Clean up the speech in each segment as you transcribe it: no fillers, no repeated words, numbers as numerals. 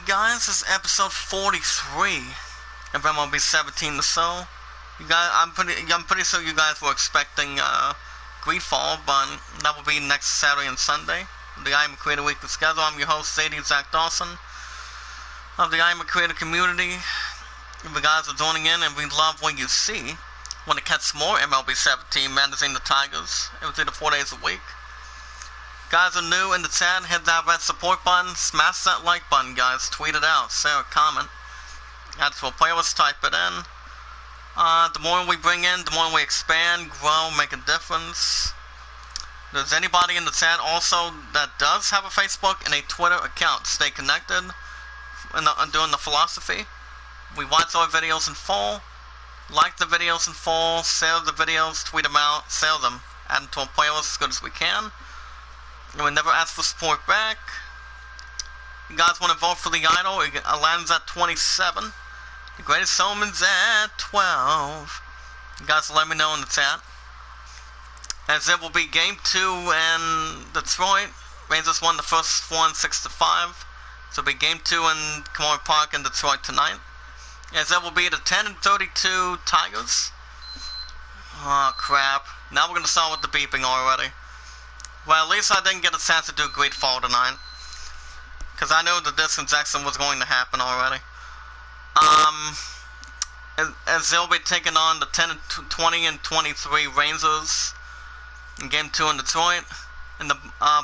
guys, this is episode 43 of MLB 17 or so. You guys, I'm pretty sure you guys were expecting Greedfall, but that will be next Saturday and Sunday. The Iamacreator weekly schedule. I'm your host, Sadie Zach Dawson of the Iamacreator community. You guys are joining in, and we love what you see. Want to catch more MLB 17 Managing the Tigers every 4 days a week. Guys are new in the chat, hit that red support button, smash that like button, guys, tweet it out, share a comment, add to a playlist, type it in. The more we bring in, the more we expand, grow, make a difference. There's anybody in the chat also that does have a Facebook and a Twitter account. Stay connected doing the philosophy. We watch our videos in full, like the videos in full, share the videos, tweet them out, share them, add them to a playlist as good as we can. And we never ask for support back. You guys want to vote for the idol? It lands at 27. The greatest showman's at 12. You guys let me know in the chat. As it will be game 2 in Detroit. Rangers won the first one 6-5. So it'll be game 2 in Commonwealth Park in Detroit tonight. As it will be the 10-32 Tigers. Oh crap. Now we're going to start with the beeping already. Well, at least I didn't get a chance to do Greedfall tonight. Because I knew the disconjection was going to happen already. As they'll be taking on the 10-20 and 23 Rangers in Game 2 in Detroit. And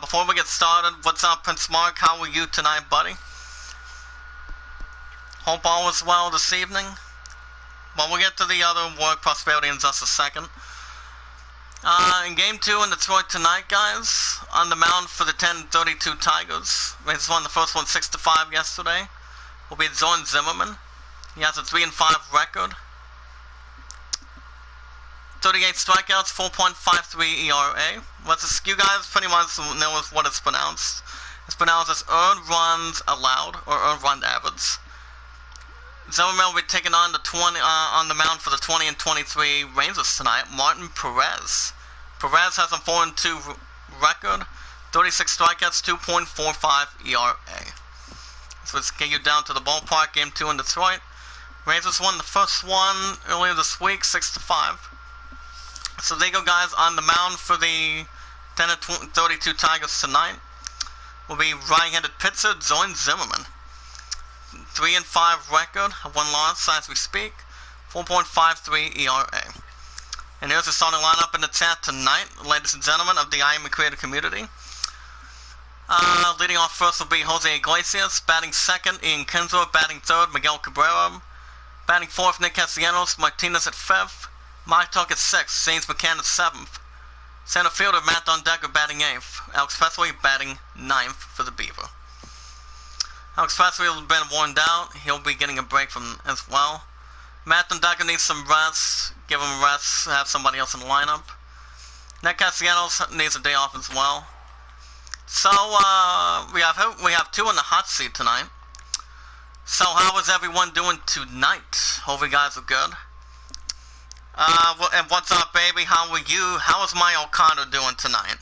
before we get started, what's up, Prince Mark? How are you tonight, buddy? Hope all is well this evening. Well, we'll get to the other work prosperity in just a second. In Game 2 in Detroit tonight, guys, on the mound for the 10-32 Tigers. Rangers won the first one 6-5 yesterday. Will be Jordan Zimmerman. He has a 3-5 record. 38 strikeouts, 4.53 ERA. You guys pretty much know what it's pronounced. It's pronounced as earned runs allowed, or earned run average. Zimmerman will be taking on the mound for the 20 and 23 Rangers tonight. Martin Perez. Perez has a 4-2 record, 36 strikeouts, 2.45 ERA. So let's get you down to the ballpark. Game 2 in Detroit. Rangers won the first one earlier this week, 6-5. So there you go, guys. On the mound for the 10-32 Tigers tonight will be right-handed pitcher Jordan Zimmerman. 3-5 record, 1 loss as we speak, 4.53 ERA. And here's the starting lineup in the chat tonight, ladies and gentlemen of the Iamacreator community. Leading off first will be Jose Iglesias, batting second, Ian Kinsler, batting third, Miguel Cabrera, batting fourth, Nick Castellanos, Martinez at fifth, Mike Tuck at sixth, James McCann at seventh, center fielder Matt Dondecker batting eighth, Alex Presley batting ninth for the Beaver. Alex Presley has been worn out. He'll be getting a break from as well. Matt Dondecker needs some rest. Give him a rest. Have somebody else in the lineup. Nick Castellanos needs a day off as well. So we have 2 in the hot seat tonight. So how is everyone doing tonight? Hope you guys are good. And what's up, baby? How are you? How is my O'Connor doing tonight?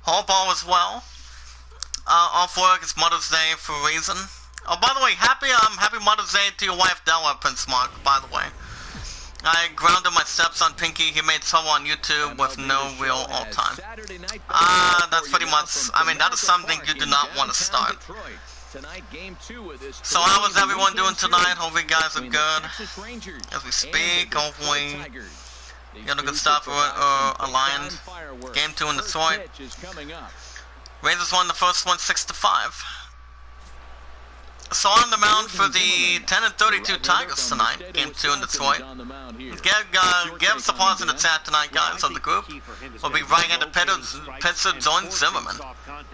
Hope all is well. Off work, it's Mother's Day for a reason. Oh, by the way, happy Mother's Day to your wife, Della, Prince Mark, by the way. I grounded my stepson, Pinky. He made trouble on YouTube with no real all-time. That's pretty much, I mean, that is something you do not want to start. So how is everyone doing tonight? Hope you guys are good. As we speak, hopefully you got a good stuff aligned. Game 2 in Detroit. Rangers won the first one 6-5. So on the mound for the 10-32 Tigers tonight, Game 2 in Detroit. Give us applause in the chat tonight, guys, of the group. Will be right-handed pitcher Jordan Zimmerman.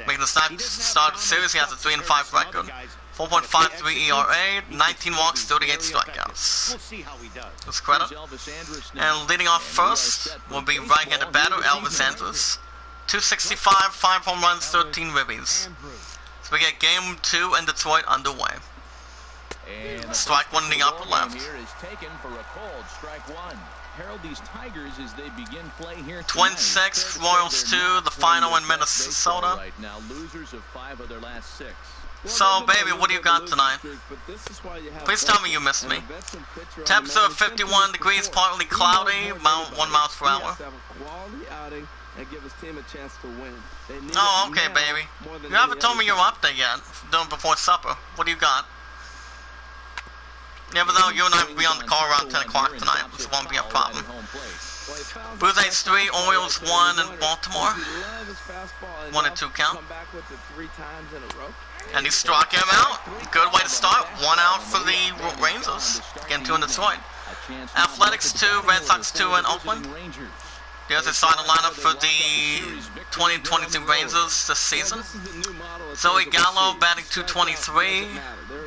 Making the start of the series, he has a 3-5 record, 4.53 ERA, 19 walks, 38 strikeouts. That's credit. And leading off first will be right-handed batter Elvis Andrus. 265, 5 home runs, 13 ribbies. So we get Game 2 in Detroit underway. Strike one in the upper left. 26, Royals 2, the final in Minnesota. So, baby, what do you got tonight? Please tell me you missed me. Temperature 51 degrees, partly cloudy, 1 mile per hour. Oh, okay, baby. You haven't told me your update yet. Doing before supper. What do you got? Even though you and I will be on the call around 10 o'clock tonight, this won't be a problem. Blue Jays 3, Orioles 1 in Baltimore. 1 and 2 count. And he struck him out. Good way to start. 1 out for the Rangers. Game 2 in Detroit. Athletics 2, Red Sox 2 in Oakland. Here's the starting lineup for the 2022 Rangers this season. Zoe Gallo batting .223.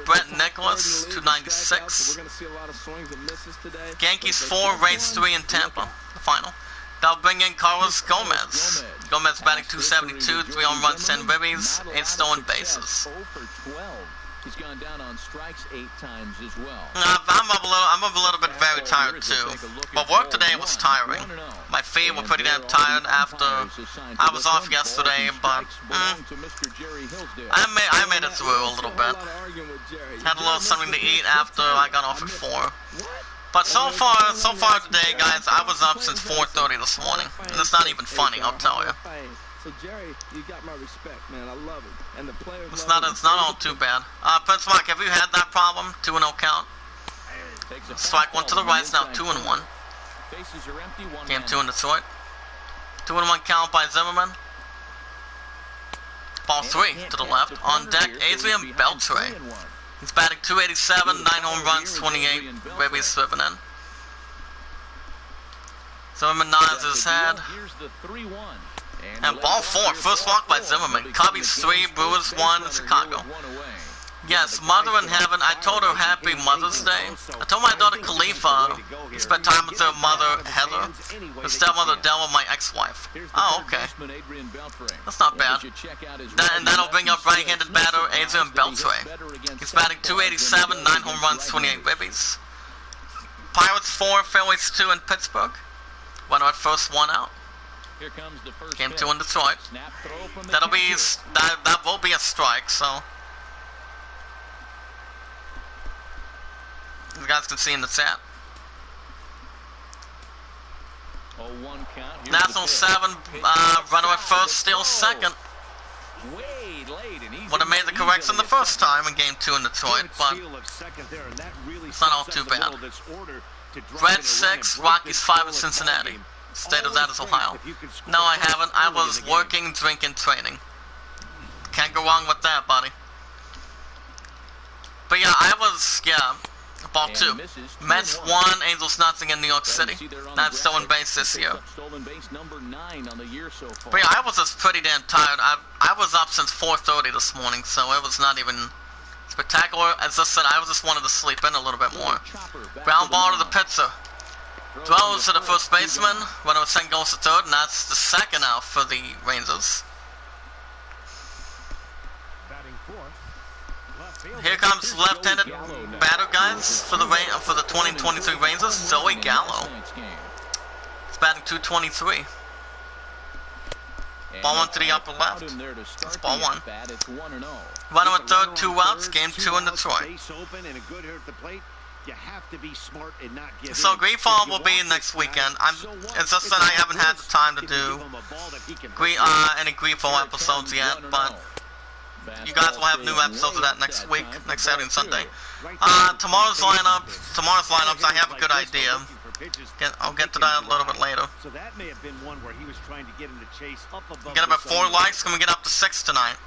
Brett Nicholas, .296. Yankees 4, Rays 3 in Tampa, the final. They'll bring in Carlos Gomez. Gomez batting .272, 3 home runs, 10 ribbies, 8 stolen bases. He's gone down on strikes 8 times as well. I'm a little bit very tired too. But work today was tiring. My feet were pretty damn tired after I was off yesterday, but I made it through a little bit. Had a little something to eat after I got off at 4. But so far today, guys, I was up since 4:30 this morning. And it's not even funny, I'll tell you. So Jerry, you got my respect, man. I love it, and the players. It's not all too bad. Prince Mark, have you had that problem? 2-0 count. Strike one to the right. It's now 2-1. Game 2 in Detroit. 2-1 count by Zimmerman. Ball 3 to the left. On deck, Adrian Beltre. He's batting .287, 9 home runs, 28 ribbies driven in. Zimmerman nods his head. And ball 4, first walk by Zimmerman. Cubbies 3, Brewers 1 in Chicago. Yes, Mother in Heaven, I told her Happy Mother's Day. I told my daughter Khalifa to spend time with her mother, Heather. Her stepmother, Della, my ex-wife. Oh, okay. That's not bad. And that'll bring up right-handed batter Adrian Beltre. He's batting .287, 9 home runs, 28 ribbies. Pirates 4, Phillies 2 in Pittsburgh. Runner at first, 1 out. Game 2 in Detroit. That will be a strike, so you guys can see in the chat. National 7, runner at first, still second. Would have made the correction the first time in Game 2 in Detroit, but it's not all too bad. Red 6, Rockies 5 in Cincinnati. State of that is Ohio. No, I haven't. I was working, drinking, training. Can't go wrong with that, buddy. But yeah, ball 2. Mets 1, Angels nothing in New York City. Not stolen base this year. But yeah, I was just pretty damn tired. I was up since 4:30 this morning, so it was not even spectacular. As I said, I just wanted to sleep in a little bit more. Ground ball to the pitcher. Throws to the first baseman. Runner with 10 goes to third, and that's the second out for the Rangers. Here comes left-handed batter, guys, for the 2023 Rangers, Zoe Gallo. It's batting .223. Ball 1 to the upper left. It's ball 1. Runner with third, 2 outs. Game 2 in Detroit. So Greedfall will be next weekend. It's just that I haven't had the time to do any Greedfall episodes yet, but you guys will have new episodes of that next week, next Saturday and Sunday. Tomorrow's lineups, I have a good idea. I'll get to that a little bit later. Get up at 4 likes. Can we get up to 6 tonight?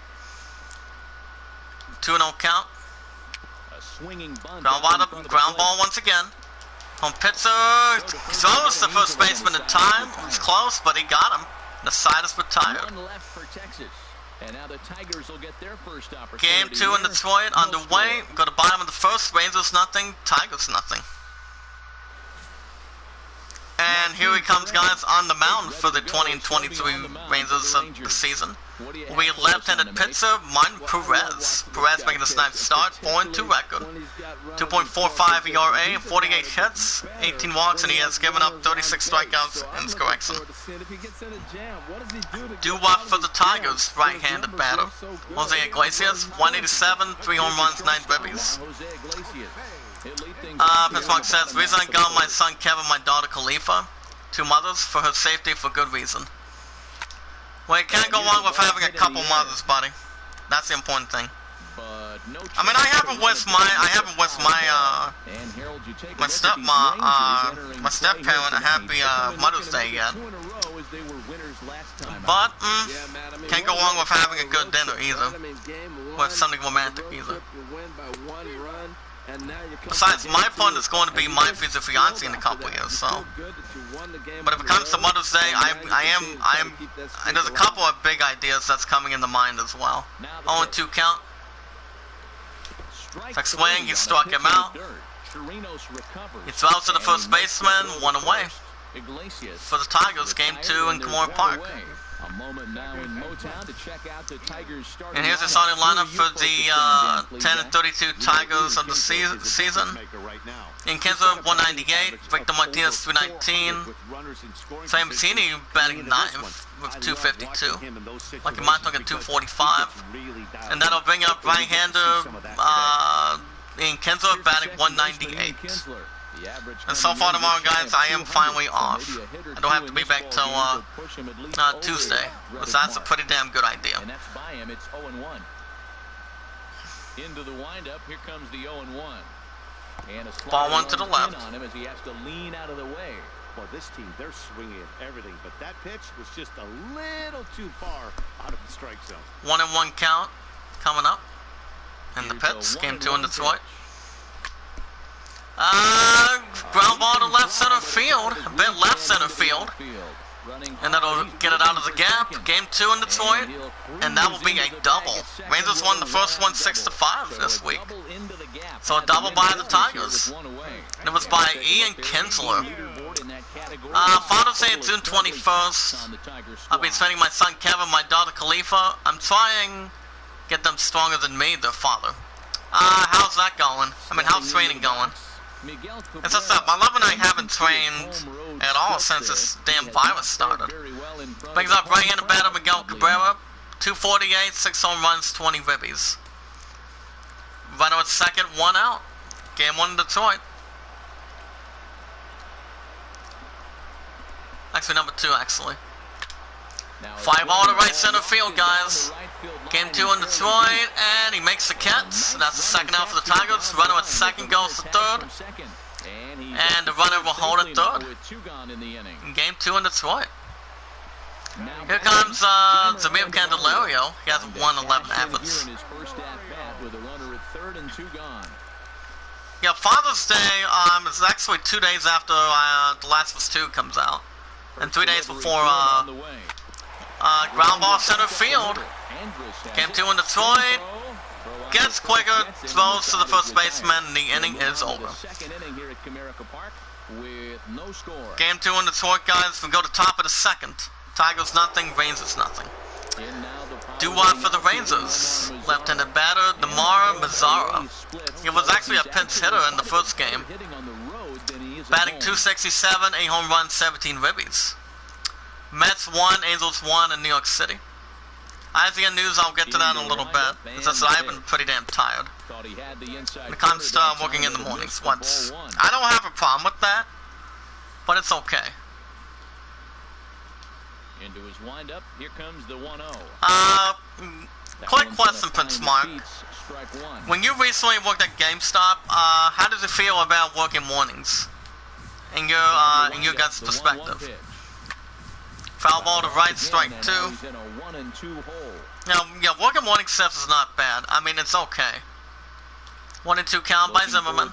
2-0 count. Ground ball once again. Home pitcher throws the first baseman in time. It's close, but he got him. The side is retired. Game 2 in Detroit underway. Go to bottom of the first. Rangers nothing. Tigers nothing. And here he comes, guys, on the mound for the 20 and 23 Rangers of the season. will be left-handed pitcher Martin Perez. Perez making this ninth start, 4-2 record. 2.45 ERA, 48 hits, 18 walks, and he has given up 36 strikeouts in his correction. Doo-wop for the Tigers, right-handed batter. Jose Iglesias, 187, 3 home runs, 9 ribbies. Pittsburgh says, reason I got my son Kevin, my daughter Khalifa, 2 mothers, for her safety for good reason. Well, you can't go wrong with having a couple mothers, buddy. That's the important thing. I mean, I haven't wished my step-parent a happy Mother's Day yet. But, can't go wrong with having a good dinner either. Or something romantic either. Besides, my fun is going to be my future fiance in a couple of years, so. But if it comes to Mother's Day, and there's a couple of big ideas that's coming into mind as well. 0-2 count. Next swing, he struck him out. He throws to the first baseman, 1 away. For the Tigers, game 2 in Kimura Park. And here's the starting lineup for the 10-32 Tigers of the season. In Kinsler, 198. Victor Martinez, 319. Sam Mancini batting 9th with 252. Lucky Montauk at 245. And that'll bring up right-hander in Kinsler batting 198. And so far tomorrow, guys, I am finally off. I don't have to be back till Tuesday, because that's a pretty damn good idea. And that's by him. It's 0-1. Into the windup, here comes the 0-1. And a ball 1 to the left. On him as he has to lean out of the way. Well, this team, they're swinging at everything, but that pitch was just a little too far out of the strike zone. 1-1 count coming up. And the pits, game 2 in Detroit. Ground ball to left center field, a bit left center field, and that'll get it out of the gap. Game 2 in Detroit, and that will be a double. Rangers won the first one 6-5 this week, so a double by the Tigers. And it was by Ian Kinsler. Father's Day, June 21st. I'll be spending my son Kevin, my daughter Khalifa. I'm trying to get them stronger than me, their father. How's that going? I mean, how's training going? It's just that my love and I haven't trained at all since this damn virus started. Brings up right-handed batter Miguel Cabrera, 248, 6 home runs, 20 ribbies. Runner at second, 1 out. Game 1 in Detroit. Actually, number 2, actually. 5-ball to right center field, guys. Game 2 in Detroit, and he makes the catch. That's the second out for the Tigers. Runner at second goes to third, and the runner will hold at third. In game 2 in Detroit. Here comes Zamir Candelario. He has won 11 efforts. Yeah, Father's Day is actually 2 days after The Last of Us 2 comes out, and 3 days before ground ball center field. Game 2 in Detroit. Gets quicker, throws to the first baseman, and the inning is over. Game 2 in Detroit, guys. We go to top of the second. Tigers nothing, Rangers nothing. Doo-wop for the Rangers. Left-handed batter, Damar Mazzara. He was actually a pinch hitter in the first game. Batting 267, 8 home runs, 17 ribbies. Mets 1, Angels 1 in New York City. As the news, I'll get to that in a little bit. It's just that I've been pretty damn tired. When it comes to working in the mornings, I don't have a problem with that, but it's okay. Into his windup, here comes the 1-0. Quick question, Prince Mark. When you recently worked at GameStop, how does it feel about working mornings? In your guys' perspective. Foul ball to right, strike 2. Now, yeah, working morning shifts is not bad. I mean, it's okay. 1-2 count by Zimmerman.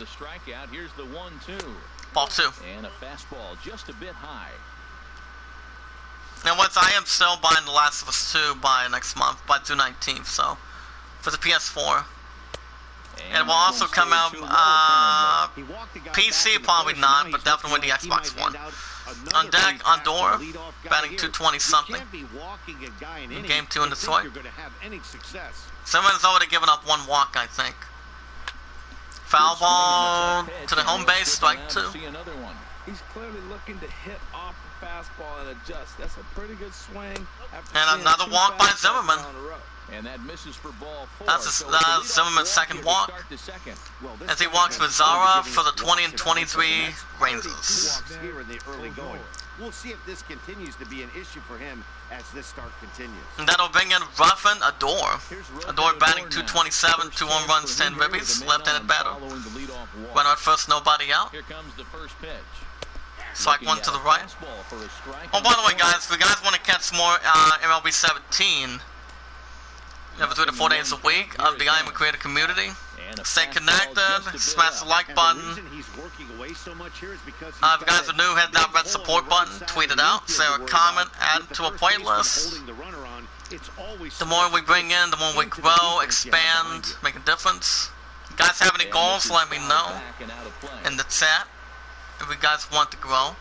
Ball 2. And a fastball just a bit high. Now, I am still buying The Last of Us 2 by next month, by June 19th, so, for the PS4. And it will also come out, PC probably not, but definitely the Xbox One. On deck, on door, batting 220 something. In game 2 in Detroit. Zimmerman's already given up 1 walk, I think. Foul ball to the home base, strike 2. He's clearly looking to hit off the fastball and adjust. That's a pretty good swing. And another walk by Zimmerman. And that misses for ball 4. That's Zimmerman's second walk. As he walks with Zara for the 20 and 23 Rangers. Here in the early going. We'll see if this continues to be an issue for him as this start continues. And that'll bring in Ruffin Adore. Adore batting 227, 2 home runs, 10 ribbies, left-handed batter. Runner at first, nobody out. Here comes the first pitch. Strike 1 to the right. Oh, by the way, guys, if you guys want to catch more MLB 17, every 3 to 4 days a week of the Iamacreator community, stay connected, smash the like button. If you guys are new, hit that red support button, tweet it out, say a comment, add it to a playlist. The more we bring in, the more we grow, expand, make a difference. If you guys have any goals, let me know in the chat if you guys want to grow.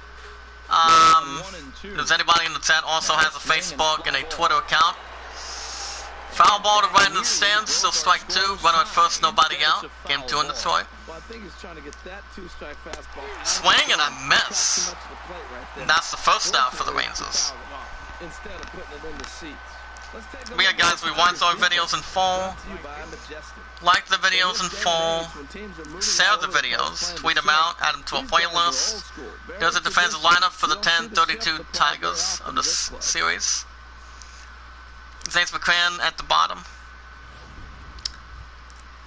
Does anybody in the chat also has a Facebook and a Twitter account? Foul ball to right in the stands, still strike 2. Runner at first, nobody out. Game 2 in Detroit. Swing and a miss. And that's the first out for the Rangers. But yeah, guys, we watch our videos in full. Like the videos in full. Share the videos. Tweet them out. Add them to a playlist. There's a defensive lineup for the 10-32 Tigers of the series. James McCran at the bottom.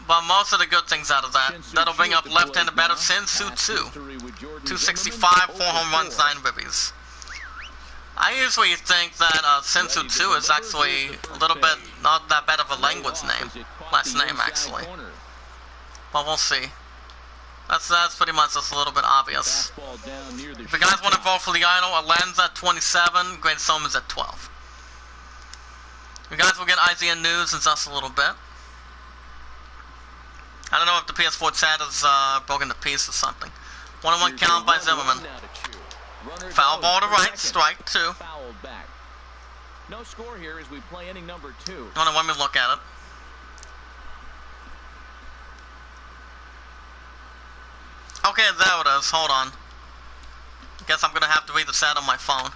But most of the good things out of that. That'll bring up left-handed batter Sensu 2. 265, 4 home runs, 9 ribbies. I usually think that Sensu 2 is actually a little bit not that bad of a language name. Last name, actually. But we'll see. That's pretty much just a little bit obvious. If you guys want to vote for the idol, Alan's at 27, Great Soman's at 12. You guys will get IGN news in just a little bit. I don't know if the PS4 chat is broken to pieces or something. 1-1 count by Zimmerman. Foul ball to right, strike 2. No score here as we play inning number 2. Hold on, let me look at it. Okay, there it is. Hold on. Guess I'm gonna have to read the chat on my phone.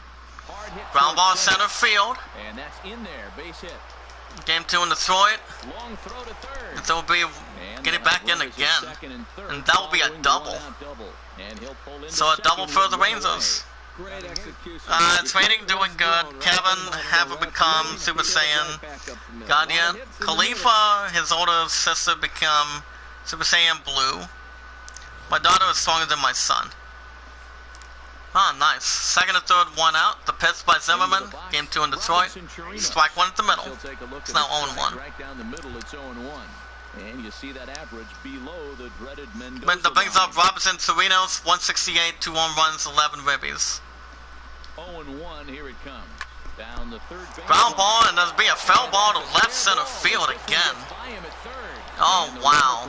Ground ball center field. And that's in there, base hit. Game 2 in Detroit. Long throw to third. It will be get it back in again. And that will be a double. So a double for the Rangers. Trading doing good. Kevin haven't become Super Saiyan God yet. Khalifa, his older sister, become Super Saiyan Blue. My daughter is stronger than my son. Ah, nice. Second and third, 1 out. The pitch by Zimmerman. Game 2 in Detroit. Strike 1 at the middle. It's now 0-1. And you see that average below the dreaded Mendoza. That brings up Robinson Torinos, 168, 2 home runs, 11 ribbies. 0-1, here it comes. Down the third base. Ground ball, and there'll be a foul ball to left center field again. Oh, wow.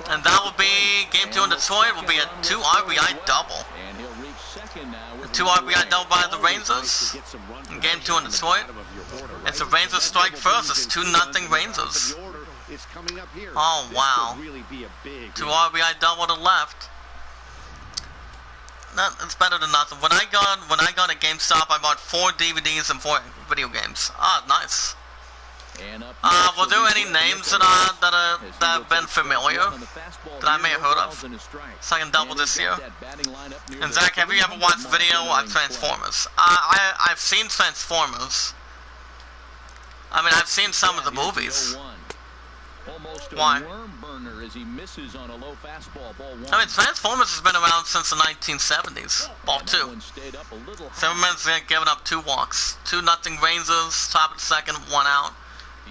And that will be, game 2 in Detroit will be a 2 RBI double. A 2 RBI double by the Rangers. In game 2 in Detroit. It's a Rangers strike first. It's 2-0 Rangers. Oh, wow. 2 RBI double to left. It's better than nothing. When I got a GameStop, I bought 4 DVDs and 4 video games. Ah, nice. Were there any names that have been familiar that I may have heard of? So I can double this year. And Zach, have you ever watched video of Transformers? I've seen Transformers. I mean, I've seen some of the movies. Why? I mean, Transformers has been around since the 1970s. Ball 2. Zimmerman's given up 2 walks. 2-0 Rangers, top of the second, 1 out.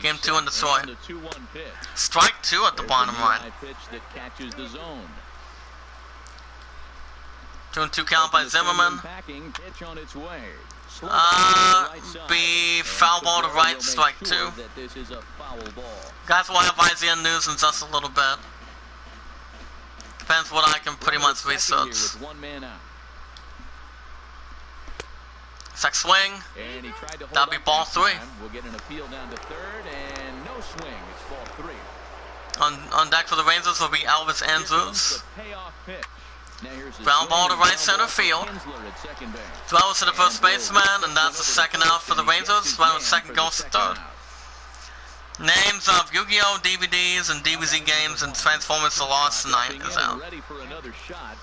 Game 2 in Detroit. Strike 2 at the bottom right. 2-2 count by Zimmerman. Be foul ball to right, strike 2. Guys, we'll have IGN news in just a little bit. Depends what I can pretty much research. Next swing. And he tried to hold That'll be up ball that 3. time. We'll get an appeal down to third, and no swing. It's ball 3. On deck for the Rangers will be Elvis Here comes Andrews. the payoff pitch. Now here's the Ground ball to swing, right ground center ball for field. Kinsler at second base. Throws to the first baseman, and that's the second out for the Rangers. Runner second goes to third. Names of Yu-Gi-Oh! DVDs and DBZ games and Transformers The Lost Night is out.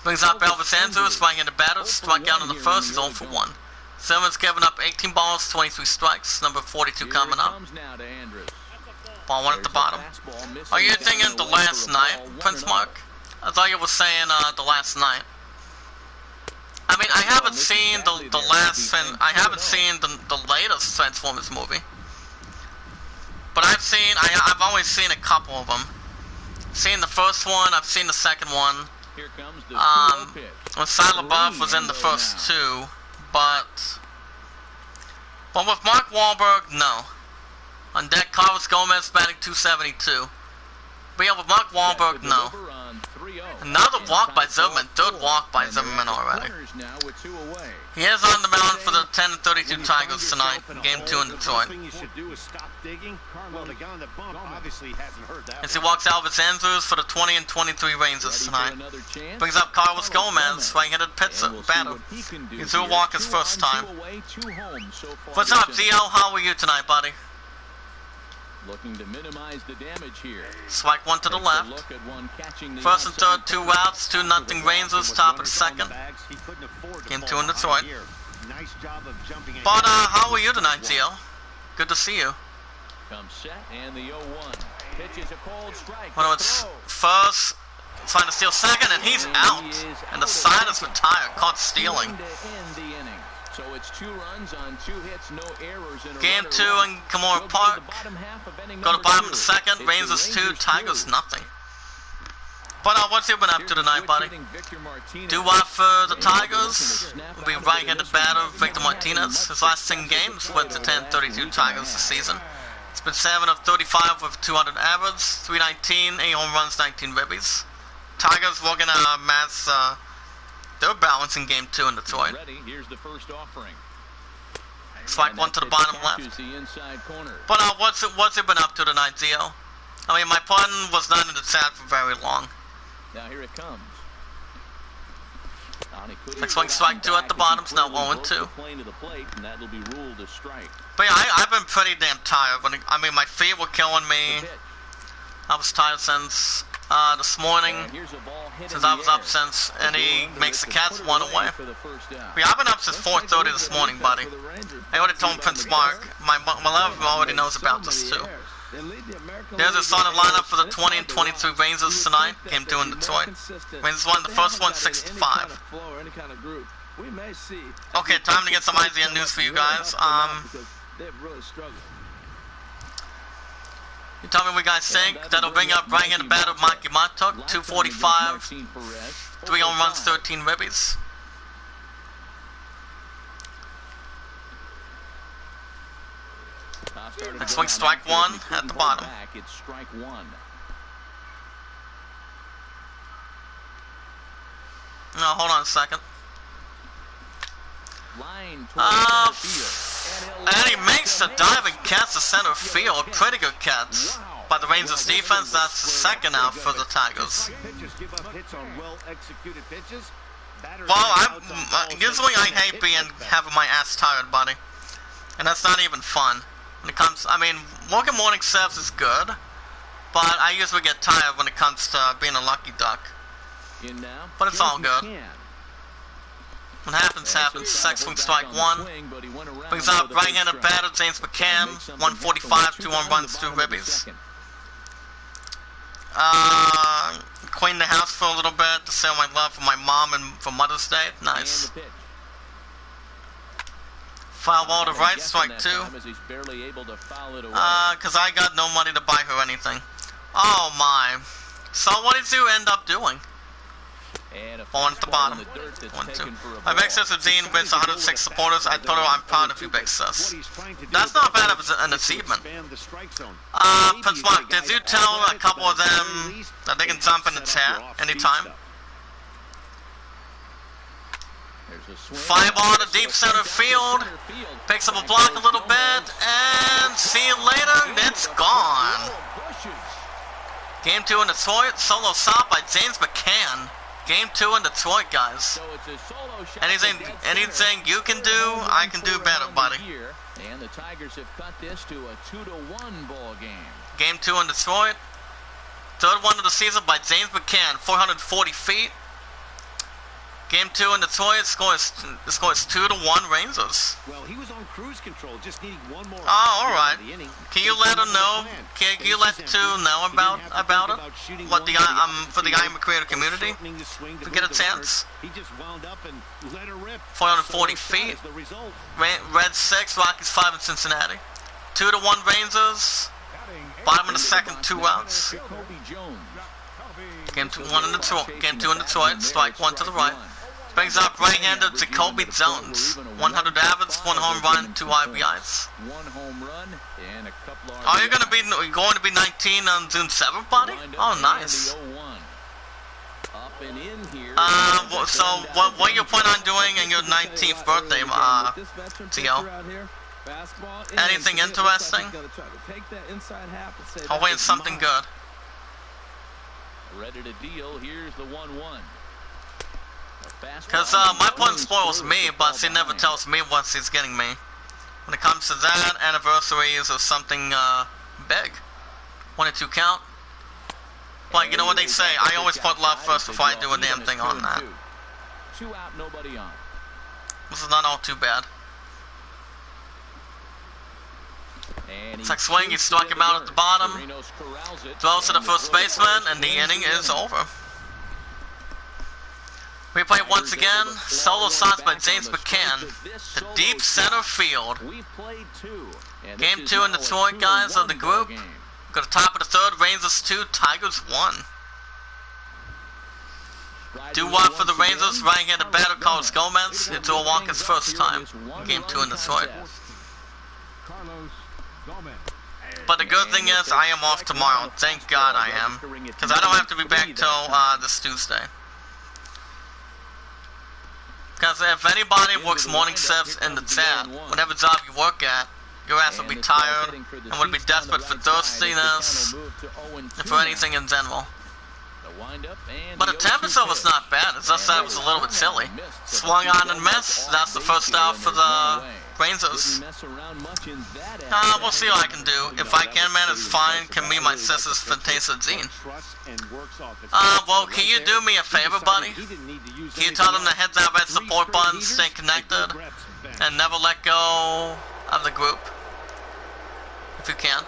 Brings up Elvis Andrews, right-handed batter, struck out in the first, is 0 for 1. Simmons giving up 18 balls, 23 strikes, number 42 coming up. Ball 1 at the bottom. Are you thinking the last night, Prince Mark? I thought you were saying the last night. I mean, I haven't seen I haven't seen the latest Transformers movie. But I've always seen a couple of them. Seen the first one, I've seen the second one. When Shia LaBeouf was in the first 2, but with Mark Wahlberg, no. On deck, Carlos Gomez batting .272. But yeah, with Mark Wahlberg, no. Another walk by Zimmerman, third walk by Zimmerman already. He is on the mound for the 10-32 Tigers tonight, game 2 in Detroit. As he walks Elvis Andrews for the 20-23 Rangers tonight. Brings up Carlos Gomez, right-handed batter. He threw a walk his first time. What's up, Zio? How are you tonight, buddy? Looking to minimize the damage here. Strike 1 to the left. First and third, 2 outs, 2-0 Rangers, top of the second. Game 2 in Detroit. But how are you tonight, Zio? Good to see you. Comes set and the 0-1. Pitch is a cold strike. Well, it's first, trying to steal second, and he's out. And the side is retired, caught stealing. So it's 2 runs on 2 hits, no errors in a Game 2 in Kimura Park. Go to bottom of the second. Rangers 2, Tigers nothing. But what's you been up to tonight, buddy? Do for the Tigers. Will be right-handed batter Victor Martinez. His last 10 games with the 10-32 Tigers this season. It's been 7 of 35 with 200 average, 319, 8 home runs, 19 ribbies. Tigers were gonna match their balance in game 2 in Detroit. Here's the first offering. Strike 1 to the bottom left. But what's it been up to tonight, Zio? I mean, my pun was not in the chat for very long. Now here it comes. Next one, strike 2 at the bottom, it's now 0-2. But yeah, I've been pretty damn tired. I mean, my feet were killing me. I was tired since this morning, since I was up since, and he makes the Cats 1 away. But yeah, I've been up since 4:30 this morning, buddy. I already told Prince Mark. My love already knows about this too. There's a starting lineup for the 20-23 Rangers tonight, game 2 in Detroit. Rangers won the first one 6-5. Okay, time to get some IZN news for you guys. You tell me what you guys think. That'll bring up right-handed batter Maki Matuk, 245, 3 home runs, 13 ribbies. Next swing, strike 1 at the bottom. No, hold on a second. And he makes the diving catch to center field. Pretty good catch by the Rangers defense. That's the second out for the Tigers. Well, usually I hate having my ass tired, buddy. And that's not even fun. When it comes, I mean, working morning shifts is good, but I usually get tired when it comes to being a lucky duck. But it's all good. What happens, happens. Second swing, strike 1. Brings out right-handed batter James McCann, 145, 2 home runs, 2 ribbies. Cleaned the house for a little bit to show my love for my mom and for Mother's Day. Nice. Foul ball to right, strike 2. Because I got no money to buy her anything. Oh my. So what did you end up doing? Ball at the bottom. 1-2. My big sister Dean with 106 supporters. I told her I'm proud of you, big sis. That's not bad of an achievement. Prince Mark, did you tell a couple of them that they can jump in the chat anytime? Fly ball to deep center field. Picks up a block a little bit, and see you later. It's gone. Game 2 in Detroit. Solo stop by James McCann. Game 2 in Detroit, guys. Anything you can do, I can do better, buddy. And the Tigers have cut this to a 2-1 ball game. Game 2 in Detroit. Third one of the season by James McCann, 440 feet. Game 2 in Detroit, scores 2-1 Rangers. Well, he was on cruise control, just needing one more. Oh, all right. Can you let him know? Can you let two know about it? What the for the Iamacreator community? To get a chance. He just wound up and let her rip. 440 feet. Reds 6, Rockies 5 in Cincinnati. 2-1 Rangers. Bottom of the second, 2 outs. Game 2 in Detroit. Strike 1 to the right. Brings up right-hander Jacoby Jones. 100 average, 1 home run, 2 RBIs. 1 home run and a couple of Are you going to be 19 on June 7th, buddy? Oh, nice. So what you plan on doing in your 19th birthday, Theo? Anything interesting? I'll wait something good. Ready to deal. Here's the 1-1. Because my opponent spoils me, but he never tells me what he's getting me. When it comes to that, anniversaries or something big. 1 and 2 count. But you know what they say, I always put love first before I do a damn thing on that. 2 out, nobody on. This is not all too bad. It's like swing, he struck him out at the bottom. Throws to the first baseman, and the inning is over. Replay once again. Solo shots by James McCann to deep center field. Game 2 in Detroit, guys, of the group. Go to top of the third. Rangers 2, Tigers 1. Do-wop for the Rangers. Right-handed batter Carlos Gomez. It's Joe Walker's first time in Game 2 in Detroit. But the good thing is, I am off tomorrow. Thank God I am. Because I don't have to be back till this Tuesday. Because if anybody works morning shifts in the chat, whatever job you work at, your ass will be tired and would be desperate for thirstiness and for anything in general. But the temperature was not bad, it's just that it was a little bit chilly. Swung on and missed, that's the first out for the Rangers. We'll see what I can do. If I can, man, it's fine. Can me, my sisters, Fantasia Jean. Well, can you do me a favor, buddy? Can you tell them to hit that red support button, stay connected, and never let go of the group? If you can.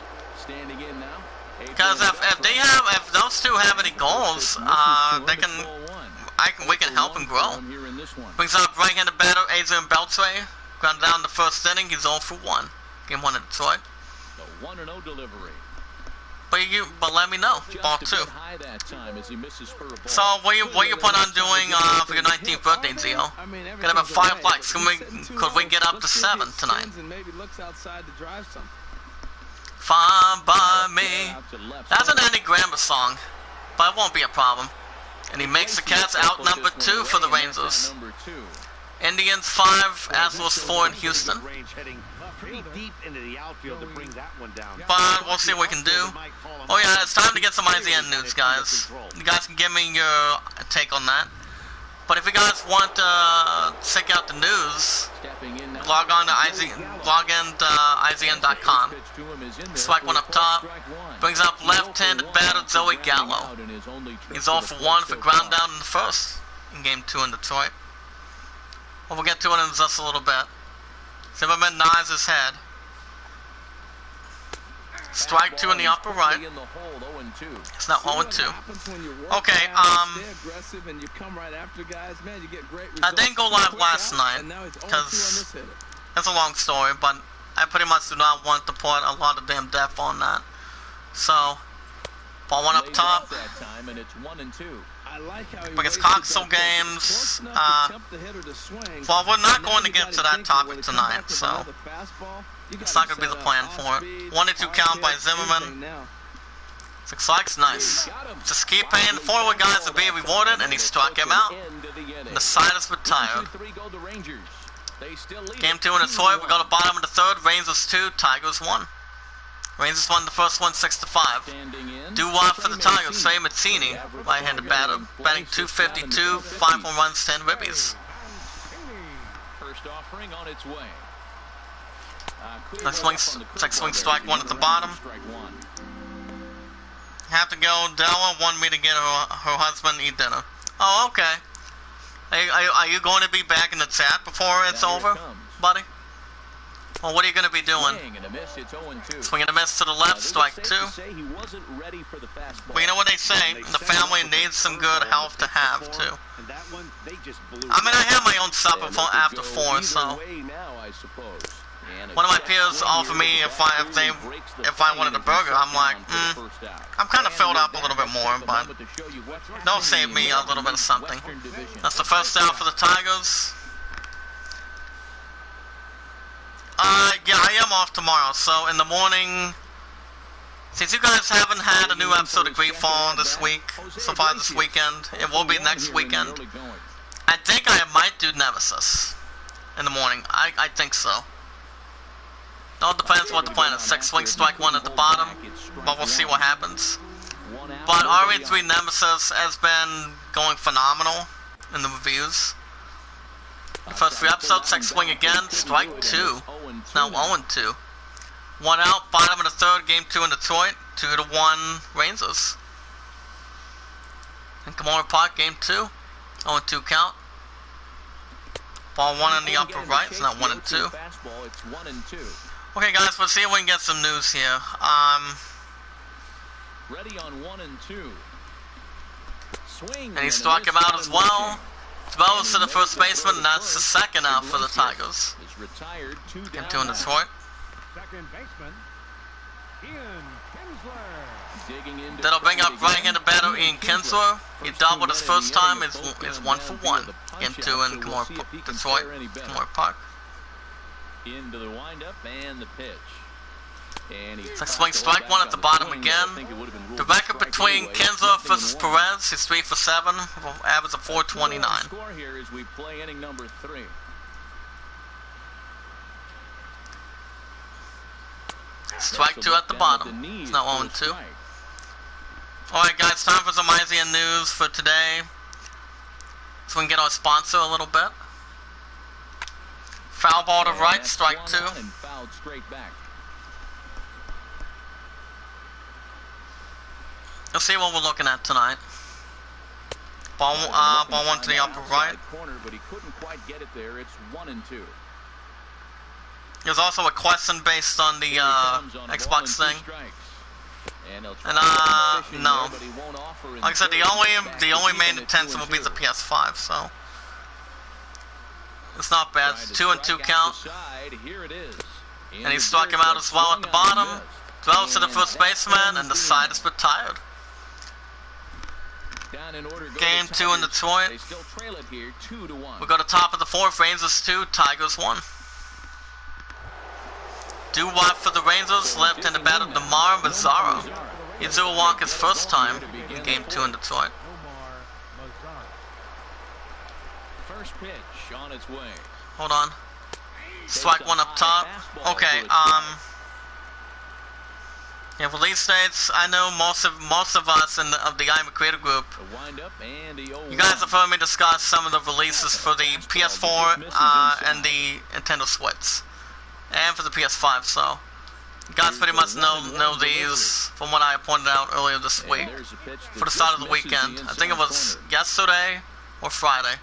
Because if those two have any goals, we can help them grow. Brings up right-handed batter Adrian Beltre. Grounded down the first inning, he's 0 for 1. Game 1 in Detroit. The 1-0 delivery. But let me know. Ball 2. So what you plan on doing for your 19th birthday, Zio? Got about 5 likes. Could we get up to 7 tonight? Fine by me. That's an Andy Grammer song, but it won't be a problem. And he makes the Cats out number 2 for the Rangers. Indians 5, Astros 4 in Houston. But we'll see what we can do. Oh yeah, it's time to get some IZN news, guys. You guys can give me your take on that. But if you guys want to check out the news, log on to IZN.com. Select one up top. Brings up left-handed batter Joey Gallo. He's 0 for 1 for ground down in the first in Game 2 in Detroit. Well, we'll get to it in just a little bit. Zimmerman nods his head. Strike 2 in the upper right. It's not 0-2. Okay, I didn't go live last night because it's a long story, but I pretty much do not want to put a lot of damn depth on that. So, ball 1 up top. Because console games, well, we're not going to get to that topic tonight, so it's not going to be the plan for it. 1-2 count by Zimmerman. 6 strikes, nice. Just keep paying forward, guys, to be rewarded, and he struck him out. And the side is retired. Game 2 in Detroit, we go to bottom of the third, Rangers 2, Tigers 1. Rangers won the first one 6-5. Doo-wop for the Tigers, Trey Mancini, right-handed batter, batting .252, 5 home runs, 10 ribbies. First offering on its way. Check swing, strike one at the bottom. Have to go. Della wanted me to get her husband eat dinner. Oh, okay. Are you going to be back in the chat before it's over, buddy? Well, what are you going to be doing? Swing and a miss to the left, strike 2. Well, you know what they say, the family needs some good health to have, too. I mean, I have my own supper after 4, so... One of my peers offered me if I wanted a burger. I'm like, I'm kind of filled up a little bit more, but they'll save me a little bit of something. That's the first out for the Tigers. Yeah, I am off tomorrow, so in the morning, since you guys haven't had a new episode of Greedfall this week, so far this weekend, it will be next weekend. I think I might do Nemesis in the morning. I think so. It all depends what the plan is. 6 swing, strike 1 at the bottom, but we'll see what happens. But RE3 Nemesis has been going phenomenal in the reviews. The first 3 episodes, 6 swing again, strike 2. Now 0-2. 1 out, bottom of the third, game 2 in Detroit, 2-1 Rangers. In Kimura Park, game 2, 0-2 count. Ball 1 in the upper right, it's not 1-2. Okay, guys, let's see if we can get some news here. Ready on 1 and 2. Swing. And he struck him out as well. Throws to the first baseman, and that's the second out for the Tigers. Game 2 in Detroit. Second baseman, Ian Kinsler. That'll bring up right-handed batter Ian Kinsler. He doubled his first time, is 1 for 1. Game 2 in Detroit, Kimura Park. Into the windup and the pitch. And swing, strike 1 at the bottom again. The record between Kinsler versus Perez is 3 for 7, average of 429. Score here as we play inning number 3. Strike 2 at the bottom. It's not 0-2. Alright, guys, time for some IZN news for today. So we can get our sponsor a little bit. Foul ball to right, strike 2. You'll see what we're looking at tonight. Ball 1 to the upper right. But he couldn't quite get it there. It's 1-2. There's also a question based on the Xbox thing. And no. Like I said, the only main intention will be the PS5, so it's not bad. 2-2 count. And he struck him out as well at the bottom. Throws to the first baseman, and the side is retired. Game 2 in Detroit. We go to top of the 4th, Rangers 2, Tigers 1. Doo-wop for the Rangers, left-handed batter Demar Mazzaro. He drew a walk his first time in Game 2 in Detroit. First pitch on its way. Hold on. Strike 1 up top. Okay, yeah, release dates. I know most of us of the Iamacreator group. You guys have heard me discuss some of the releases for the PS4 and the Nintendo Switch, and for the PS5. So you guys pretty much know these from what I pointed out earlier this week for the start of the weekend. I think it was yesterday or Friday.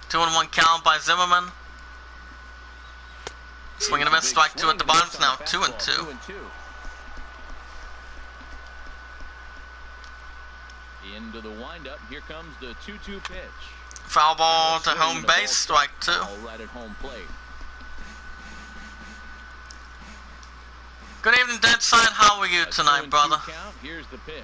2-1 count by Zimmerman. Swing and a miss, strike 2 at the bottom. It's now 2-2. Into the windup. Here comes the 2-2 pitch. Foul ball to home base, strike 2. Right at home plate. Good evening, Deadside. How are you tonight, brother? Here's the pitch.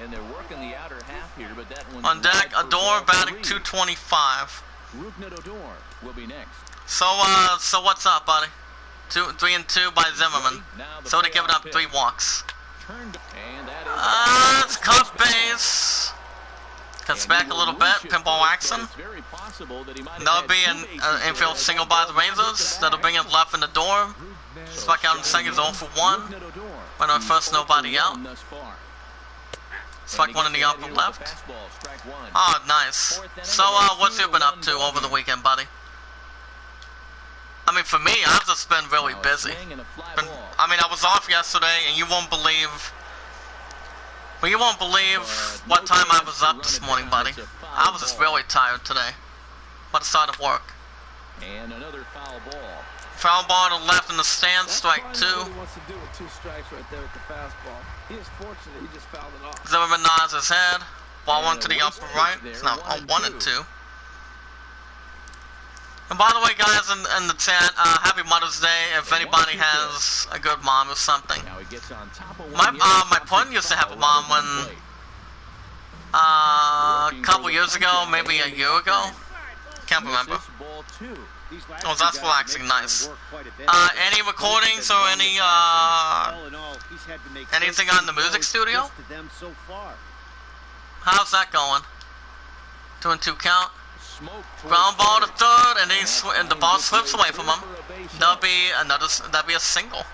And they're working the outer half here, but that one's on deck, Adore batting 225. Rupnet Odor will be next. So what's up, buddy? 3-2 by Zimmerman. So they're giving up 3 walks. turned, and that is It's cut base. Cuts back a little bit. Pinball action. That'll be an infield single by the Rangers. That'll bring it left in the door. Struck out in second, 0 for 1. Went on first, nobody out. Strike one in the upper left. Oh, nice. So, what's you been up to over the weekend, buddy? I mean, for me, I've just been really busy. I mean, I was off yesterday, and you won't believe what time I was up this morning, buddy. I was just really tired today. By the start of work. And another foul ball. Foul ball to the left in the stand, strike 2. That's what he wants to do with 2 strikes right there with the fastball. He is fortunate he just fouled it off. Zimmerman nods his head. Ball one to the upper right. It's now 1 and 2. And by the way, guys, in the chat, happy Mother's Day. If anybody has a good mom or something. My partner used to have a mom when a couple years ago, maybe a year ago. Can't remember. Oh, that's relaxing, nice. Any recordings or anything on the music studio? How's that going? 2 and 2 count. Ground ball to third, and the ball slips away from him. That'll be a single.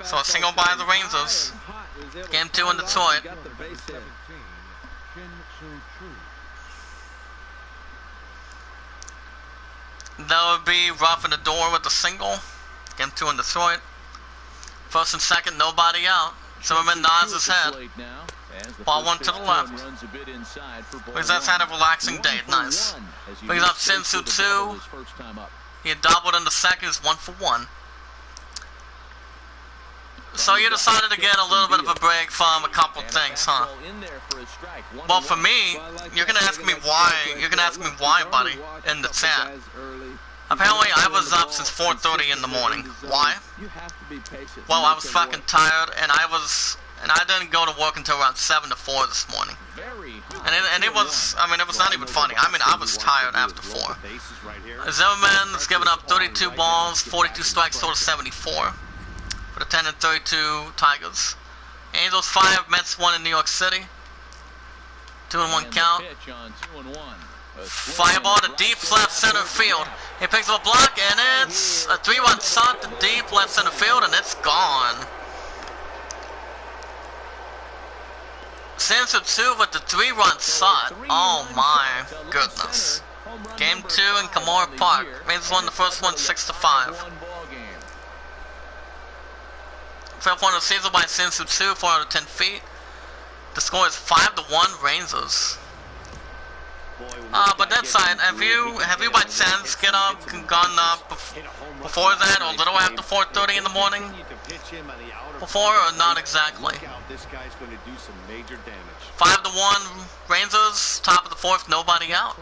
So a single by the Rangers. Game 2 in Detroit. That would be rough in the door with the single. Game 2 in Detroit. First and second, nobody out. Zimmerman nods his head. Ball one to the left. Because that's had a relaxing day. Nice. Brings up Sinsu 2. He had doubled in the second. It's 1 for 1. So you decided to get a little bit of a break from a couple things, huh? Well, for me, you're gonna ask me why. You're gonna ask me why, buddy, in the chat. Apparently, I was up since 4:30 in the morning. Why? Well, I was fucking tired, and I didn't go to work until around 7 to 4 this morning. And it was, I mean, it was not even funny. I mean, I was tired after 4. Zimmerman's given up 32 balls, 42 strikes, total 74. For the 10 and 32 Tigers. Angels 5, Mets 1 in New York City. 2 and 1 count. Fly ball to deep left center field. He picks up a block, and it's a 3-run shot to deep left center field, and it's gone. Sinsu 2 with the 3-run shot. Oh my goodness. Game 2 in Kamora Park. Rangers won the first one 6-5. Fifth one of the season by Sinsu 2, 410 feet. The score is 5-1 Rangers. But that side, have you by chance gone up before that or a little after 4:30 in the morning? Before or not exactly? 5-1 Rangers, top of the 4th, nobody out.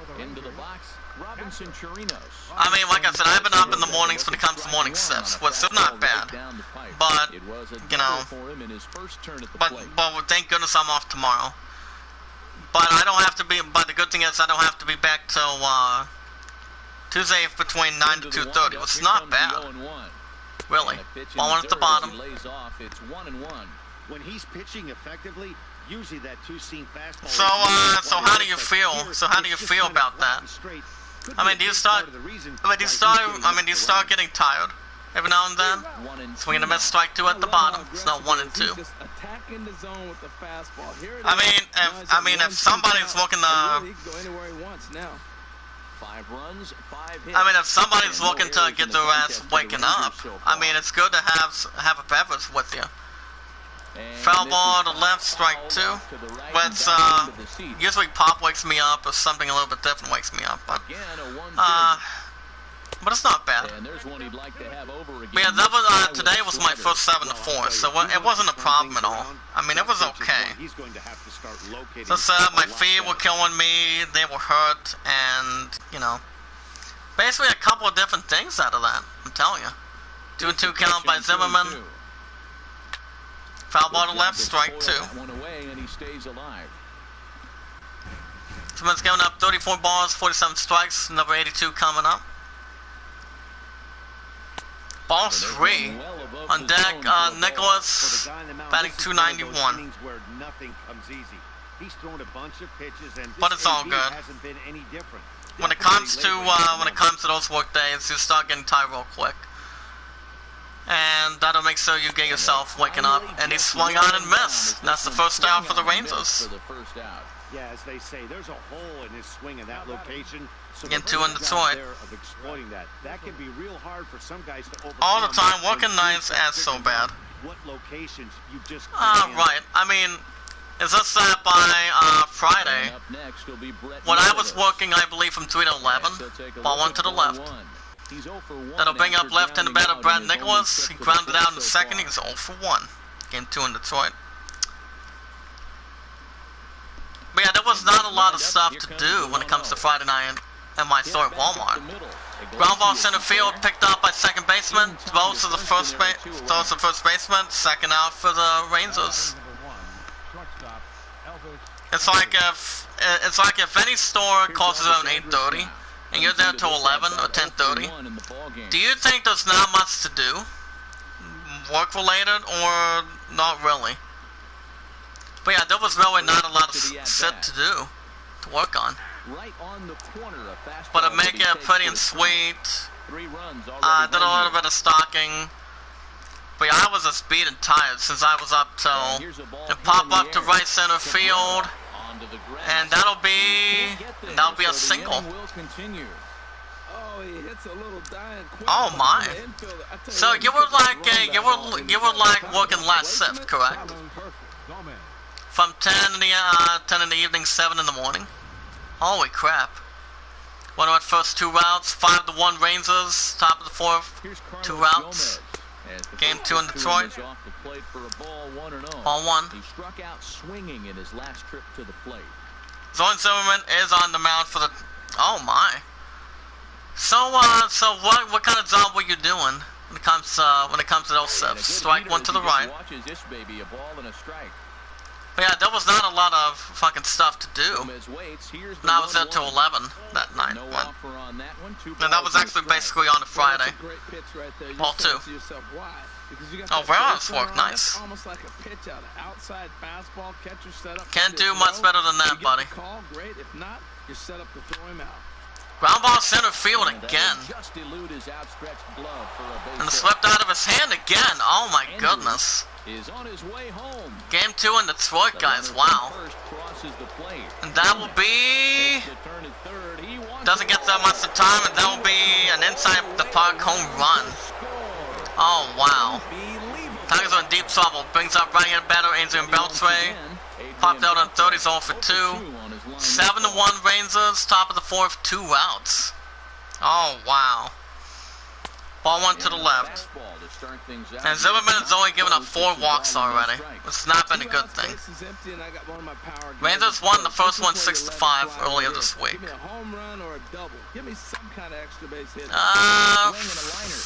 I mean, like I said, I've been up in the mornings when it comes to morning shifts, which is not bad. But, you know, but thank goodness I'm off tomorrow. But I don't have to be, but the good thing is I don't have to be back till Tuesday between 9 to 2:30, which is not bad. Really. Ball one at the bottom. When he's pitching effectively, usually that two-seam fastball. So how do you feel? So how do you feel about that? I mean, do you start getting tired every now and then? Swinging a miss, strike 2 at the bottom. It's now 1 and 2. I mean, if somebody's looking if somebody's looking to get their ass waking up, I mean, it's good to have a beverage with you. Foul ball to left, strike 2. But usually pop wakes me up, or something a little bit different wakes me up. But it's not bad. But yeah, that was today was my first 7 to 4, so it wasn't a problem at all. I mean, it was okay. Just my feet were killing me, they were hurt, and you know, basically a couple of different things out of that. I'm telling you. 2 and 2 count by Zimmerman. Foul ball to left, strike 2. Zimmerman's giving up 34 balls, 47 strikes, number 82 coming up. Ball 3. On deck, Nicholas, batting .291. Where nothing comes easy. He's thrown a bunch of pitches, and But it's all good. hasn't been any different. When it comes to those work days, you start getting tired real quick. And that'll make sure you get yourself waking up. And he swung on and missed. That's the first out for the Rangers. Yeah, as they say, there's a hole in his swing in that location. So Getting two in Detroit. of exploiting that can be real hard for some guys to overcome. All the time, working nights as so bad. What locations you just Right. I mean, it's just that by Friday, when I was working, I believe from 3 to 11, ball one to the left. That'll bring up left-handed batter Brad Nicholas. He grounded out in the second. He's 0 for 1. Game 2 in Detroit. But yeah, there was not a lot of stuff to do when it comes to Friday night at my store at Walmart. Ground ball center field picked up by second baseman. Throws to the first baseman. Second out for the Rangers. It's like if any store closes at 8:30 and you're there till 11 or 10:30. Do you think there's not much to do, work related or not really? But yeah, there was really not a lot of shit to do, to work on. But to make it pretty and sweet, I did a little bit of stocking. But yeah, I was just beat and tired since I was up till and pop up to right center field, and that'll be a single. Oh my! So you were like working last shift, correct? From 10 in the evening, 7 in the morning. Holy crap! What about first two routes? 5-1 Rangers. Top of the fourth, 2 routes. Game 2 in Detroit. Ball 1. He struck out swinging in his last trip to the plate. Zoran Zimmerman is on the mound for the. Oh my! So what kind of job were you doing when it comes to those shifts? Strike one to the right. But yeah, there was not a lot of fucking stuff to do. And I was there till 11 that night. And that was actually basically on a Friday. Ball 2. Oh, Ramos worked nice. Can't do much better than that, buddy. Ground ball center field again. And slipped out of his hand again. Oh my goodness. Game 2 in Detroit, guys. Wow. And that will be... Doesn't get that much of time, and that will be an inside the park home run. Oh, wow. Tigers are in deep trouble. Brings up right-hand batter Adrian Beltre. Popped out on 30, 0 for 2. 7-1 Rangers, top of the fourth, 2 outs. Oh, wow. Ball 1 to the left. And Zimmerman has only given up 4 walks already. It's not been a good thing. Rangers won the first one 6-5 earlier this week.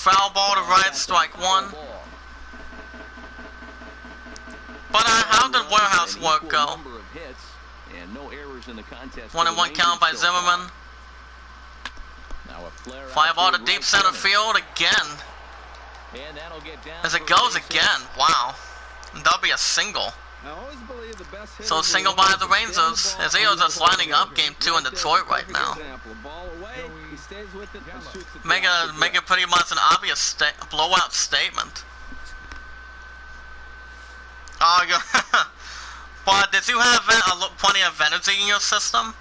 Foul ball to right, strike 1. But how did warehouse work go? 1-1 count by Zimmerman. 5-0 to deep center field again. As it goes again. Wow. And that'll be a single. So a single by the Rangers. As they are just lining up game 2 in Detroit right now. Make it pretty much an obvious blowout statement. Oh, but did you have plenty of energy in your system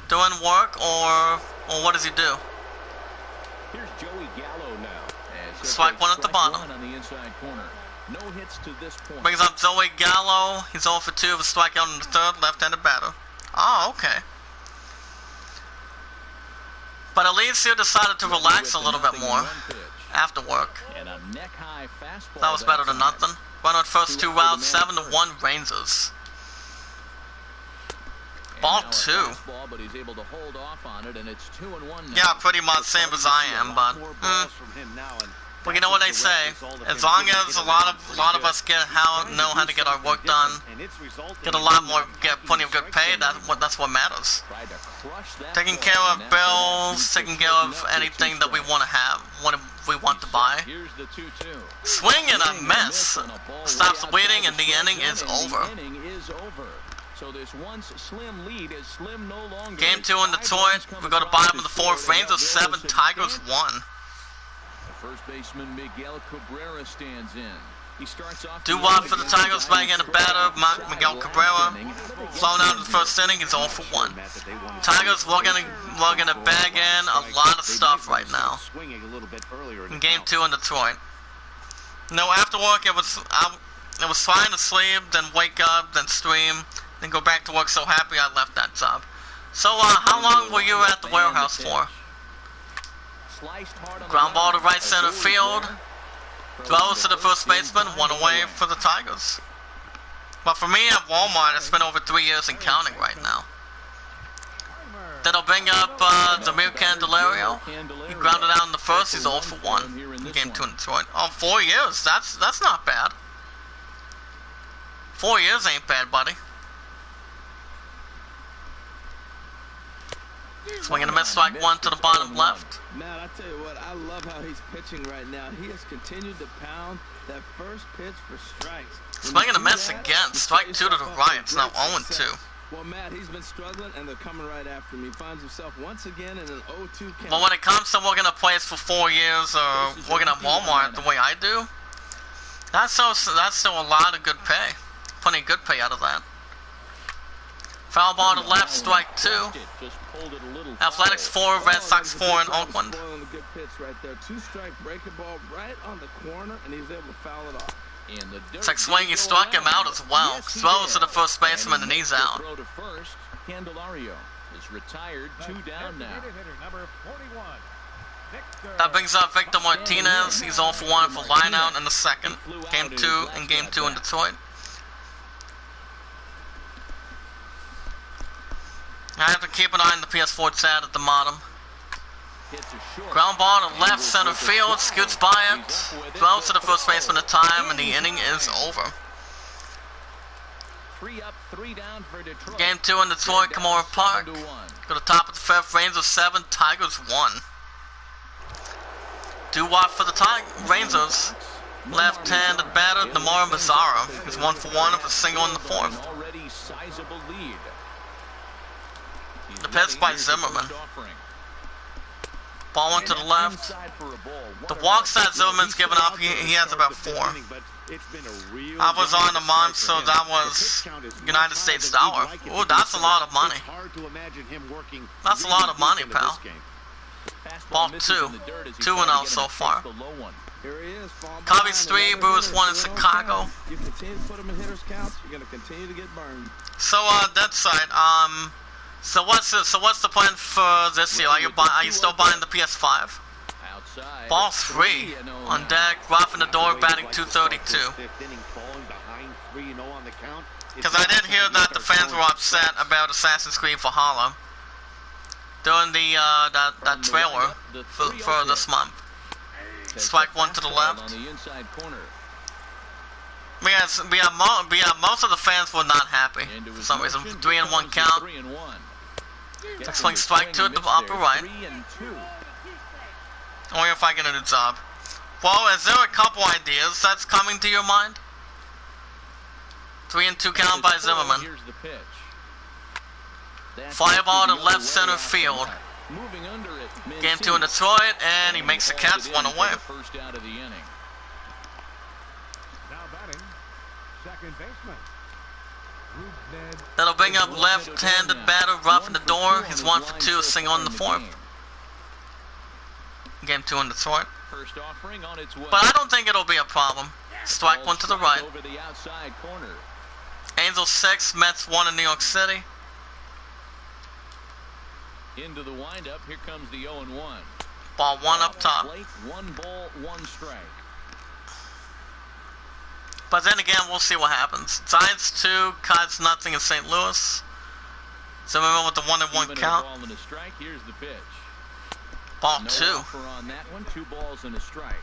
doing work, or what does he do? Here's Joey Gallo now. Strike 1 at the bottom. On the inside corner. No hits to this point. Brings up Joey Gallo. He's 0 for 2 with a strikeout in the third, left-handed batter. Oh, okay. But at least you decided to relax a little bit more after work. That was better than nothing. Run on first 2 rounds, 7-1 Rangers. Ball 2. Yeah, pretty much same as I am, but Well, you know what they say. As long as a lot of us know how to get our work done, get plenty of good pay. That's what matters. Taking care of bills, taking care of anything that we want to have, what we want to buy. Swing and a miss. Stops the bleeding, and the inning is over. So this once slim lead is slim no longer. Game 2 in Detroit. We go to bottom of the 4th. Rangers 7, Tigers 1. First baseman Miguel Cabrera stands in. He starts off. Doo-wop for the Tigers, batting in a batter. Miguel Cabrera flown out in the first inning. He's 0 for 1. Tigers, we're gonna bag in a lot of stuff right now. In Game 2 in Detroit. No, after work it was trying to sleep, then wake up, then stream, then go back to work. So happy I left that job. So how long were you at the warehouse for? Ground ball to right center field. Throws to the first baseman, 1 away for the Tigers. But for me at Walmart, it's been over 3 years and counting right now. That'll bring up Demir Candelario. He grounded out in the first. He's 0 for 1 in Game 2 in Detroit. Oh, 4 years. That's not bad. 4 years ain't bad, buddy. Swing and a miss, strike 1 to the bottom left. Matt, I tell you what, I love how he's pitching right now. He has continued to pound that first pitch for strikes. Swing and a miss again, strike 2 to the right. It's now 0-2. Well, Matt, he's been struggling, and they're coming right after him. He finds himself once again in an 0-2 count. But when it comes to we're gonna play it for 4 years, or working at Walmart the way I do, that's still a lot of good pay. Plenty of good pay out of that. Foul ball to left, strike 2. Athletics 4, Red Sox 4 in Oakland. Good pitch right there. 2-strike breaking ball right on the corner, and he's able to foul it off. It's like Swingy struck him out as well. Throws to the first baseman, and he's out. Candelario is retired, 2 down now. That brings up Victor Martinez. He's 0 for 1 for lineout in the second. Game 2 in Detroit. I have to keep an eye on the PS4 chat at the bottom. Ground ball to left center field, scoots by it, throws to the first baseman at time, and the inning is over. Game 2 in Detroit, Kimura Park. Go to top of the 5th, Rangers 7, Tigers 1. Doo-wop for the Rangers. Left-handed batter, Nomar Mazara. He's 1 for 1 with a single in the 4th. The pitch by Zimmerman. Ball went to the left. The walks that Zimmerman's given up, he has about 4. I was on the month, so that was United States dollar. Ooh, that's a lot of money. That's a lot of money, pal. Ball 2. 2-0 so far. Cubbies 3, Brewers 1 in Chicago. You continue to put him in hitters counts, you're going to continue to get burned. So, that side, So what's the plan for this year? Are you still buying the PS5? Ball 3 on deck, roughing the door, batting 232. Because I did hear that the fans were upset about Assassin's Creed Valhalla during the that trailer for this month. Strike 1 to the left. Most of the fans were not happy for some reason. 3-1 count. Next swing, strike 2 at the upper right. Only if I get a new job. Well, is there a couple ideas that's coming to your mind? 3-2 count by Zimmerman. Fly ball to left center field. Game 2 in Detroit, and he makes the catch, 1 away. That'll bring up left-handed batter, rough in the door. He's 1 for 2, single in the 4th. Game 2 in Detroit. But I don't think it'll be a problem. Strike 1 to the right. Angels 6, Mets 1 in New York City. Into the windup, here comes the 0-1. Ball 1 up top. 1 ball, 1 strike. But then again, we'll see what happens. Giants 2, Cubs nothing in St. Louis. Zimmerman with the 1-1 count. Ball and a strike. Here's the pitch. Ball No 2. offer on that one. 2 balls and a strike.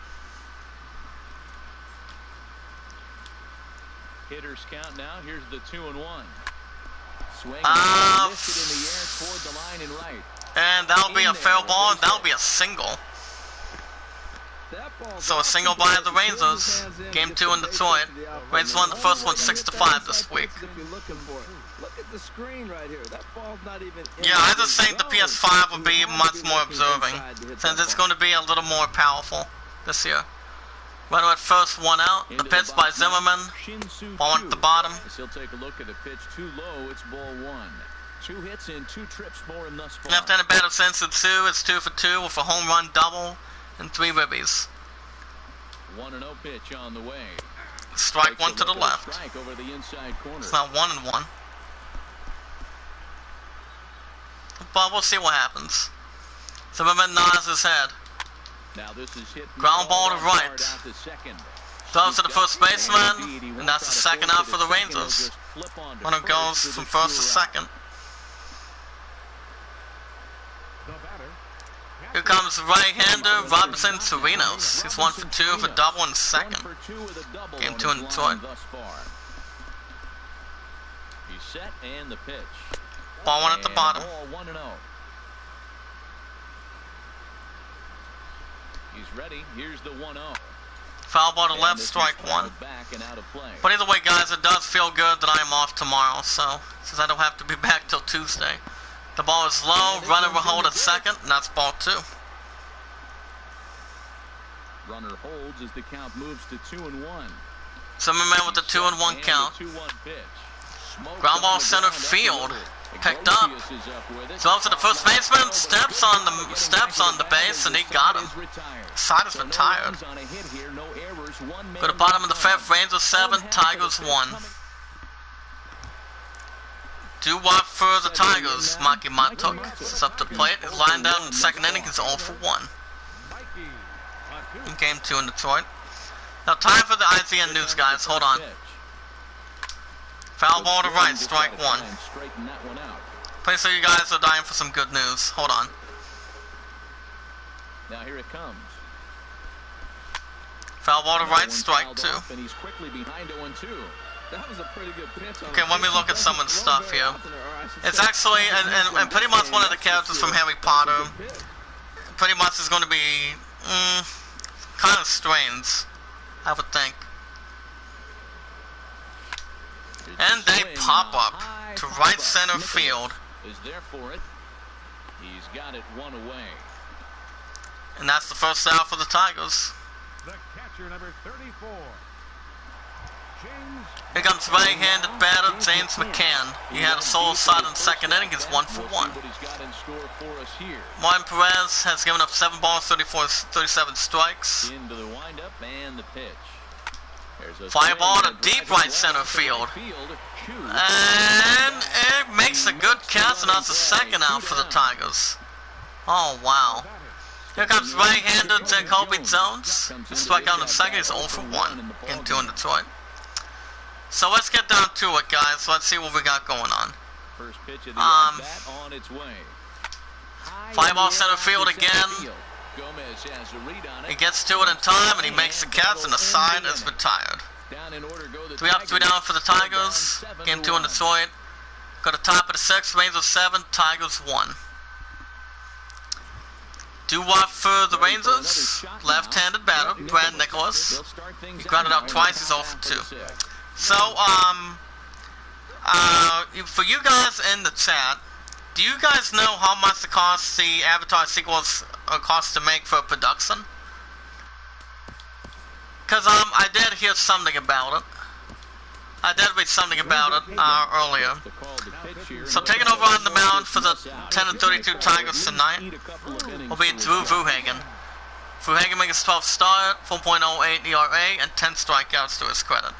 Hitters count now. Here's the 2-1. Swing lifted in the air toward the line and right. And that'll be a foul ball, and that'll be a single. So a single by the Rangers. Game 2 in Detroit. Rangers won the first one 6-5 this week. Look at the screen right here. That ball's not even. Yeah, I just think the PS5 will be much more observing, since it's going to be a little more powerful this year. Runner at first, one out. The pitch by Zimmerman. Ball at the bottom. He'll take a look at the pitch too low. It's ball 1. 2 hits and 2 trips for him thus far. Left-handed batter since it's 2. It's 2 for 2 with a home run double and 3 ribbies. 1-0 pitch on the way. Strike one to the left. Strike over the inside corner. It's not 1-1. But we'll see what happens. Zimmerman nods his head. Now this is hit Ground ball to right. Throws to the first baseman, and that's the second out for the Rangers. Runner goes from first to second. Here comes right-hander Robinson Torinos. He's 1 for 2 for double in second. Game 2 in Detroit. He's set and the pitch. Ball 1 at the bottom. Ball 1-0. He's ready. Here's the 1-0. Foul ball to left, strike 1. But either way, guys, it does feel good that I am off tomorrow, so since I don't have to be back till Tuesday. The ball is low, runner will hold at second, and that's ball 2. Runner holds as the count moves to 2-1. Zimmerman with the 2-1 count. Ground ball center field. Picked up. Throws to the first baseman. Steps on the base, and he got him. Side is retired. Go to bottom of the 5th. Rangers 7, Tigers 1. Do what for the Tigers? Maki Matuk is up to the plate. He's lined out in the second inning. He's 0 for 1. In game 2 in Detroit. Now time for the IGN news, guys. Hold on. Foul ball to right, strike 1. Pretty sure you guys are dying for some good news. Hold on. Now here it comes. Foul ball to right, strike 2. And he's quickly behind 0-2. That was a pretty good pitch. Okay, let me look at some of the stuff here. It's actually, and pretty much one of the characters from Harry Potter. Pretty much is going to be kind of strange, I would think. And they pop up to right center field. Is there for it. He's got it 1 away. And that's the first out for the Tigers. The catcher, number 34. Here comes right-handed batter James McCann. He had a solo shot in the second inning. He's 1 for 1. Martin Perez has given up 7 balls, 37 strikes. Into the windup and the pitch. Fly ball to deep right center field. And it makes a good catch, and that's the second out for the Tigers. Oh, wow. Here comes right-hander Jacoby Jones. He struck out in the second. He's 0 for 1. Game 2 in Detroit. So let's get down to it, guys. Let's see what we got going on. First pitch of the on its way. Fly ball center field again. He gets to it in time, and he makes the catch, and the side is retired. 3 up, 3 down for the Tigers. Game 2 in Detroit. Go to top of the 6th. Rangers 7, Tigers 1. Do what for the Rangers? Left-handed batter, Brad Nicholas. He grounded out twice. He's 0 for 2. So, for you guys in the chat, do you guys know how much it costs the Avatar sequels cost to make for production? Because I did hear something about it. I did read something about it earlier. So taking over on the mound for the 10-32 Tigers tonight will be Drew Vuhagen. Vuhagen makes his 12th start, 4.08 ERA, and 10 strikeouts to his credit.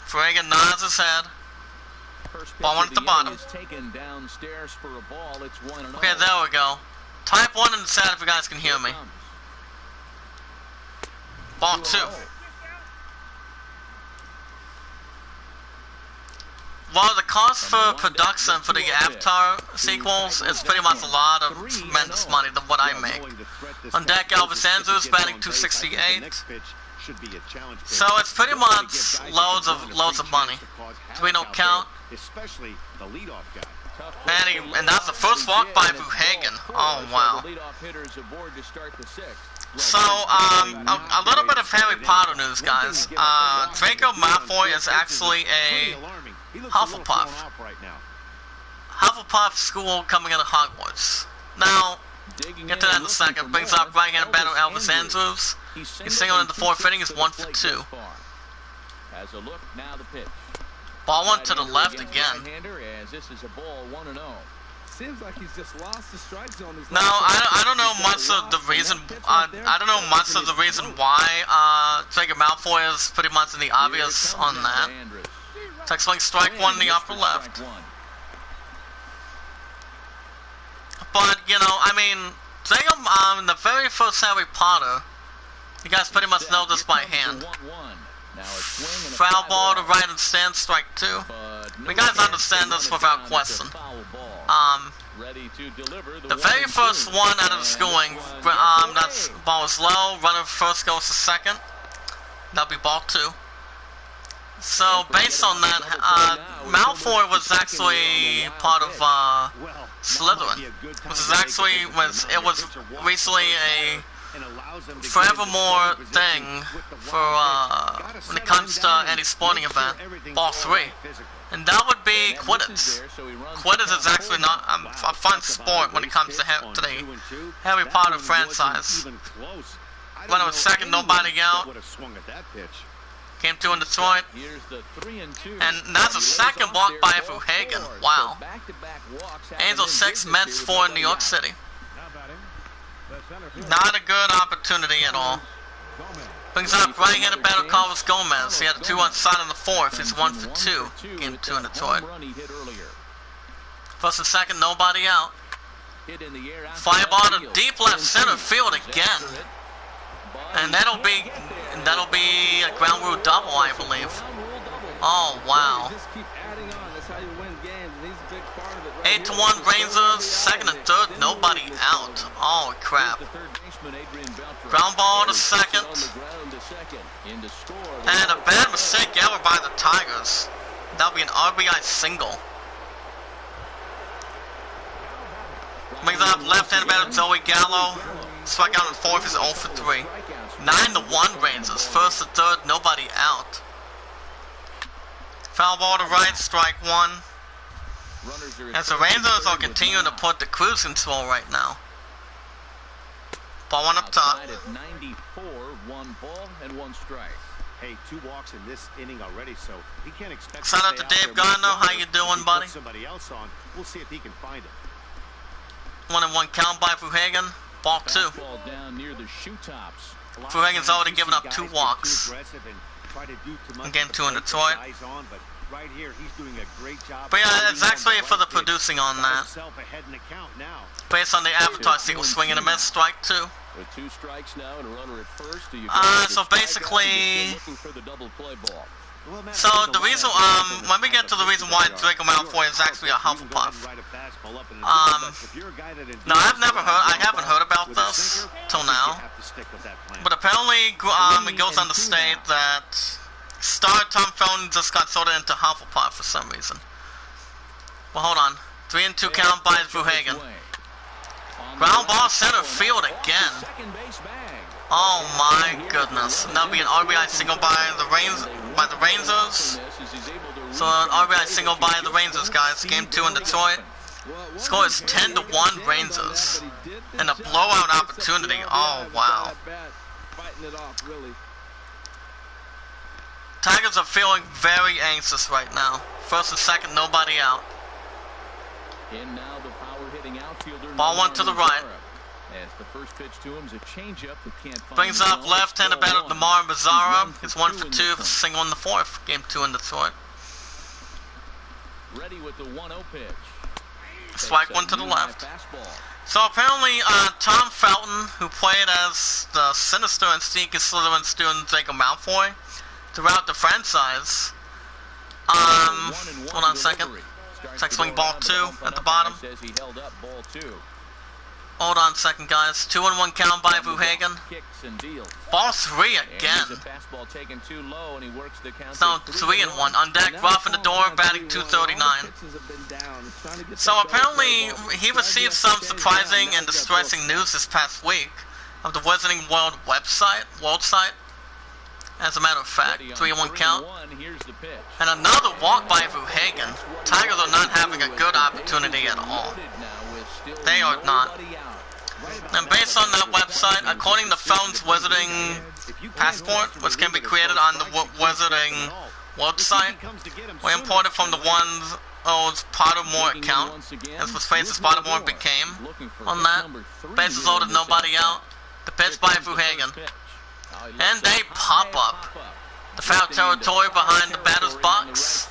Vuhagen nods his head. Ball 1 at the bottom. Okay, there we go. Type 1 in the chat if you guys can hear me. Ball 2. Well, the cost for production for the Avatar sequels is pretty much a lot of tremendous money than what I make. On deck, Elvis Andrews batting .268. should be a challenge pitch. So it's pretty much loads of money. 3 no count. Especially the leadoff guy. And that's the first walk by Buhagen. Oh wow. So a little bit of Harry Potter news, guys. Draco Malfoy is actually a Hufflepuff. Hufflepuff school coming out of Hogwarts. Now, get to that in a second. Brings up right-handed batter Elvis Andrews. He's single in the 4th inning. He's 1 for 2. As a look, now the pitch. Ball went to the left again. This is a ball 1-0. Seems like he's just lost the strike zone. Now, I don't know much of the reason. I don't know much of the reason why Draco Malfoy is pretty much in the obvious on that. Text swing, strike 1 in the upper left. But, you know, I mean, Draco, the very first Harry Potter, you guys pretty much know this by hand. Foul ball to right and stand, strike 2. You guys understand this without question. The very first one out of the schooling, that ball is low, runner first goes to second. That'll be ball 2. So based on that, Malfoy was actually part of Slytherin, which is actually it was recently a forevermore thing for when it comes to any sporting event, ball 3, and that would be Quidditch. Quidditch is actually not a fun sport when it comes to the Harry Potter franchise. Runner was second, nobody out. Game 2 in Detroit. And that's a second block by Buhagen. Wow. Angels 6, Mets 4 in New York City. Not a good opportunity at all. Brings up right-handed batter Carlos Gomez. He had a 2-1 side in the 4th. He's 1 for 2. Game 2 in Detroit. First and second, nobody out. Fly ball to deep left center field again. And that'll be a ground rule double, I believe. Oh wow. 8-1 Rangers, second and third, nobody out. Oh crap. Ground ball to second. And a bad mistake ever by the Tigers. That'll be an RBI single. Brings up left-handed batter Joey Gallo. Strike out in 4th is 0 for 3. 9-1 Rangers, first to third, nobody out. Foul ball to right, strike 1. As the Rangers are continuing to put the cruise control right now. Ball 1 up top. 94, 1 ball and 1 strike. Hey, 2 walks in this inning already, so he can't expect. Shout out to Dave Garno. How you doing, buddy? Somebody else on. We'll see if he can find it. 1-1 count by Buhagen. Ball 2. Buhagen's already given up 2 walks in game 2 in Detroit. But yeah, it's actually for the producing on that. Based on the advertised sequel, swing and a miss, strike 2. So basically, so the reason, when we get to the reason why Draco Malfoy is actually a Hufflepuff, now I haven't heard about this till now, but apparently it goes on to state that star Tom Felton just got sorted into Hufflepuff for some reason. Well, hold on. 3-2 count by Buhagen. Ground ball center field again. Oh my goodness. And that'll be an RBI single by the Rangers. So an RBI single by the Rangers, guys. Game 2 in Detroit. Score is 10-1 Rangers. And a blowout opportunity. Oh wow. Tigers are feeling very anxious right now. First and second, nobody out. Ball 1 to the right. As the first pitch to him is a changeup that can't find. Brings up left-handed batter Lamar Mazzara. He's 1 for 2, single in the 4th. Game 2 in Detroit. Ready with the 1-0 pitch. Strike 1 to the left. So apparently, Tom Felton, who played as the sinister and sneaky Slytherin student Draco Malfoy throughout the franchise. Hold on a second. Check swing ball 2 at the bottom. Hold on a second, guys. 2-1 count by Vuhagen. Kicks and deals. Ball 3 again. And a fastball taken too low, and he works the count. It's now 3-1. On deck, Ruff in the door, batting 239. So apparently, he received some surprising and distressing news this past week of the Wizarding World site. As a matter of fact, 3-1 count. And another walk by Vuhagen. Tigers are not having a good opportunity at all. They are not. And based on that website, according to Felton's Wizarding Passport, which can be created on the Wizarding World site, we imported from the one's Pottermore account, as was faces Pottermore became on that. Bases loaded, nobody out. The pitch by Vuhagen. And they pop up. The foul territory behind the batter's box.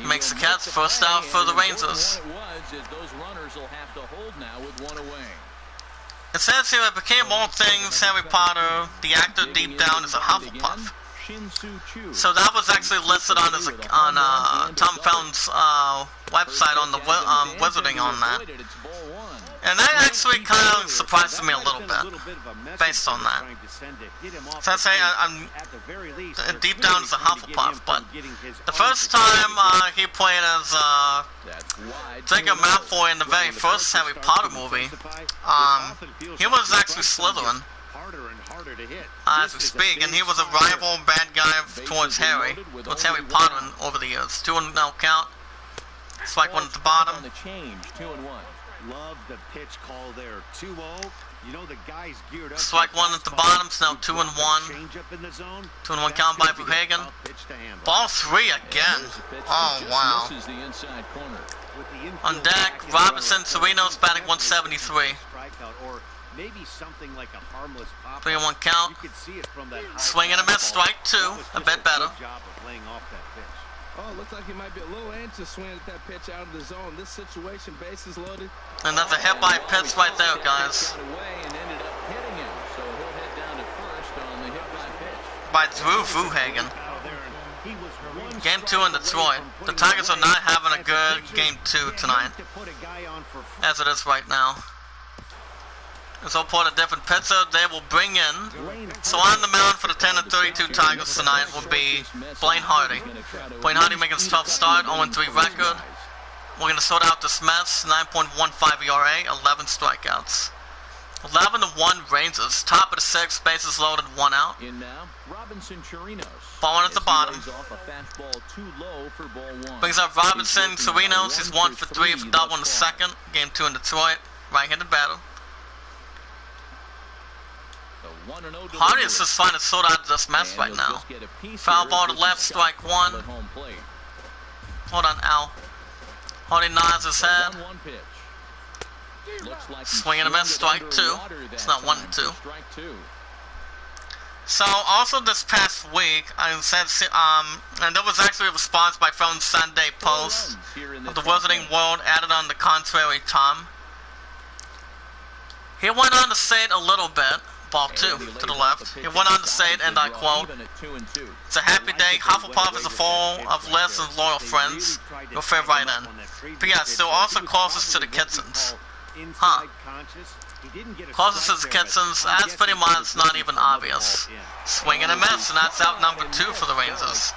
Makes the Cats first out for the Rangers. It says here it became all things Harry Potter. The actor deep down is a Hufflepuff. So that was actually listed on Tom Felton's website on the Wizarding on that. And that actually kind of surprised me a little bit, based on that. So I say I'm deep down as a Hufflepuff, but the first time he played as Draco Malfoy in the very first Harry Potter movie, he was actually Slytherin, as we speak, and he was a rival bad guy towards Harry Potter over the years. 2-0 count. Strike one at the bottom. Love the pitch call there. 2-0. You know the guy's geared up. Strike one at the bottom. It's now 2-1. 2-1 count by Vuhagen. Ball 3 again. Oh wow. On deck, Robinson, Serenos batting 173. 3-1 count. Swing and a miss. Strike 2. A bit better. Oh, looks like he might be a little anxious swinging at that pitch out of the zone. This situation, bases loaded. And that's a hit by pitch right there, guys. By Drew Vuhagen. Game 2 in Detroit. The Tigers are not having a good Game 2 tonight, as it is right now. As I'll put a different pitcher they will bring in. So on the mound for the 10-32 Tigers tonight will be Blaine Hardy. Blaine Hardy making his 12th start, 0-3 record. We're going to sort out this mess. 9.15 ERA, 11 strikeouts. 11-1 Rangers. Top of the 6th, bases loaded, 1 out. Ball 1 at the bottom. Brings up Robinson, Chirinos. He's 1 for 3 for double in the second. Game 2 in Detroit. Right-handed batter. Hardy is just trying to sort out this mess right now. Foul ball to left, strike 1. Hold on, Al. Hardy nods his head. Swing and a miss, strike 2. It's not 1 and 2. So, also this past week, I said, and there was actually a response by Felton's Sunday Post of the Wizarding World added on the contrary Tom. He went on to say it a little bit. Ball 2 to the left. He went on to say it, and I quote, "It's a happy day. Hufflepuff is full of lists and loyal friends. You'll fit right in. P.S. They're also closest to the Kitsons." Huh. Closest to the Kitsons, that's pretty much not even obvious. Swing and a miss, and that's out number 2 for the Rangers.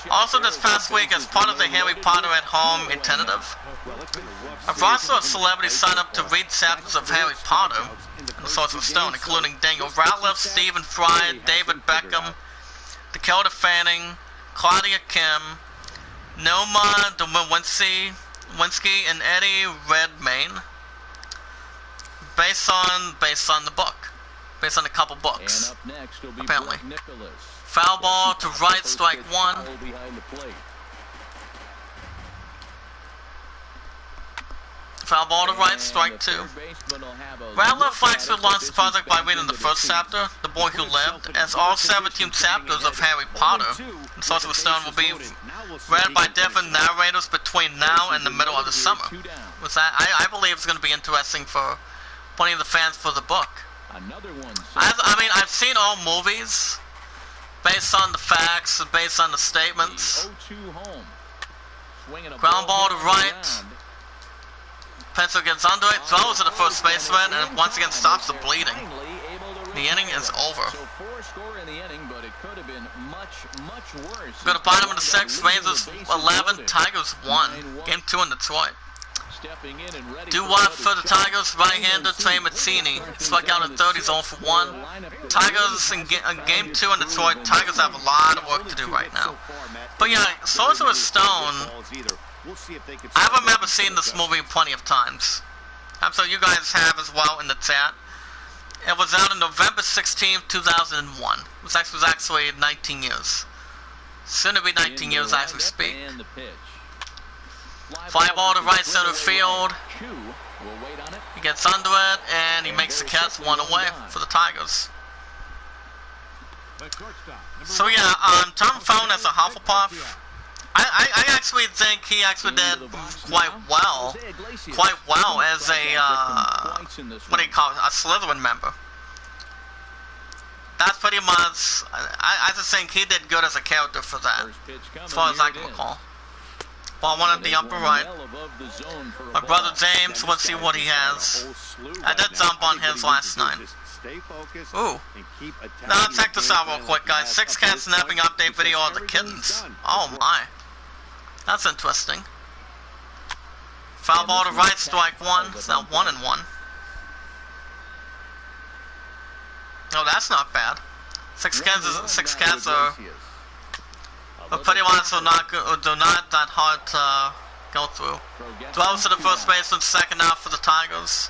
Also this past week, as part of the Harry Potter at Home tentative, a roster of celebrities signed up to read chapters of Harry Potter and the Sorcerer's Stone, including Daniel Radcliffe, Stephen Fry, David Beckham, Dakota Fanning, Claudia Kim, Noma Domowinski, and Eddie Redmayne. Based on the book. Based on a couple books. Apparently. Foul ball to right, strike 1. Foul ball to right, strike 2. Radcliffe actually launched the project by reading the first chapter, The Boy Who Lived, as all 17 chapters of Harry Potter and Sorcerer's Stone will be read by different narrators between now and the middle of the summer. Which I believe is going to be interesting for plenty of the fans for the book. I mean, I've seen all movies based on the facts, based on the statements. Ground ball to right. Pencil gets under it, throws to the first baseman, and once again stops the bleeding. The inning is over. So 4 score in the inning, but it could have been much worse. Go to bottom of the 6th, Rangers 11, Tigers 1. Game 2 in Detroit. Stepping in and ready Doo-wop for the Tigers, right-hander Trey Mancini. Struck out in 30, 0 for 1. Tigers in game 2 in Detroit. Tigers have a lot of work to do right now. But yeah, Sorcerer's Stone, I remember seeing this movie plenty of times. I'm sure you guys have as well in the chat. It was out on November 16th, 2001. It was actually 19 years. Soon to be 19 years as we speak. Fly ball to right center field. He gets under it, and he makes the catch 1 away for the Tigers. So yeah, Tom Phone as a Hufflepuff, I actually think he actually did quite well as a, what do you call it, a Slytherin member. That's pretty much, I just think he did good as a character for that, as far as I can recall. Ball one at the upper right. My brother James, let's see what he has. I did jump on his last night. Ooh. Now check this out real quick, guys. 6 cat snapping update video of the kittens. Oh my. That's interesting. Foul ball to right, strike 1. It's now 1-1. Oh, that's not bad. 6 cats are pretty much do not that hard to go through. 12 to the first baseman, second out for the Tigers.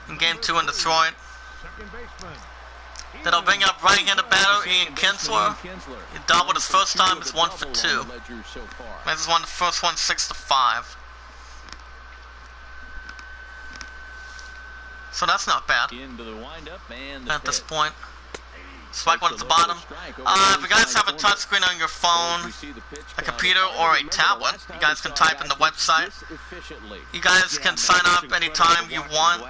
In game 2 in Detroit. Then I'll bring up right-handed batter Ian Kinsler. He doubled his first time, it's 1 for 2. This won the first one 6-5. So that's not bad at this point. Strike 1 at the bottom. If you guys have a touchscreen on your phone, a computer, or a tablet, you guys can type in the website. You guys can sign up anytime you want.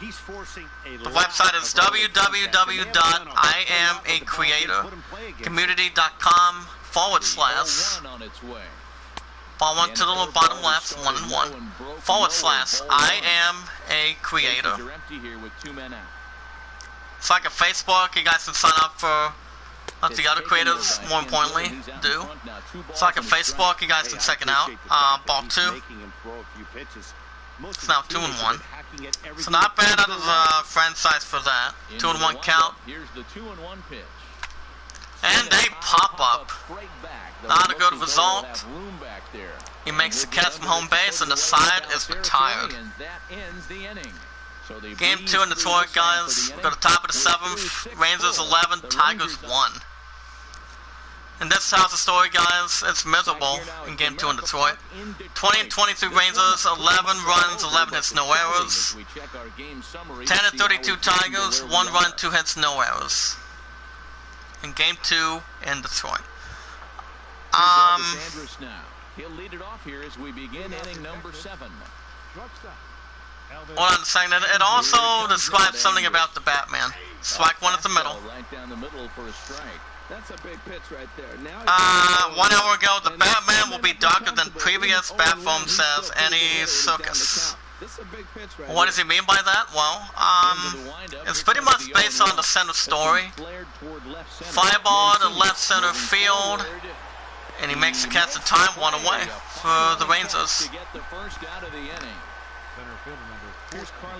The website is www.iamacreatorcommunity.com/. Ball 1 to the bottom left, 1-1. /IamACreator. It's like a Facebook, you guys can sign up for what the other creators, more importantly, do. It's like a Facebook, you guys can check it out. Ball 2. It's now 2-1. So not bad out of the franchise for that. 2-1 count. And a pop-up. Not a good result. He makes the catch from home base, and the side is retired. Game 2 in Detroit, guys. We'll go to top of the 7th. Rangers 11, Tigers 1. And this tells the story, guys. It's miserable in game 2 in Detroit. 20-23 Rangers, 11 runs, 11 hits, no errors. 10-32 Tigers, 1 run, 2 hits, no errors. In game 2 in Detroit. He'll lead it off here as we begin inning number 7. Hold on a second. It also describes something about the Batman. Strike 1 at the middle. Right down the middle for a strike. That's a big pitch right there. Now 1 hour ago, the Batman will be darker than previous Batfilm, says any circus. What does he mean by that? Well, it's pretty much based on the center story. Fly ball to left center field, and he makes the catch in time, 1 away for the Rangers.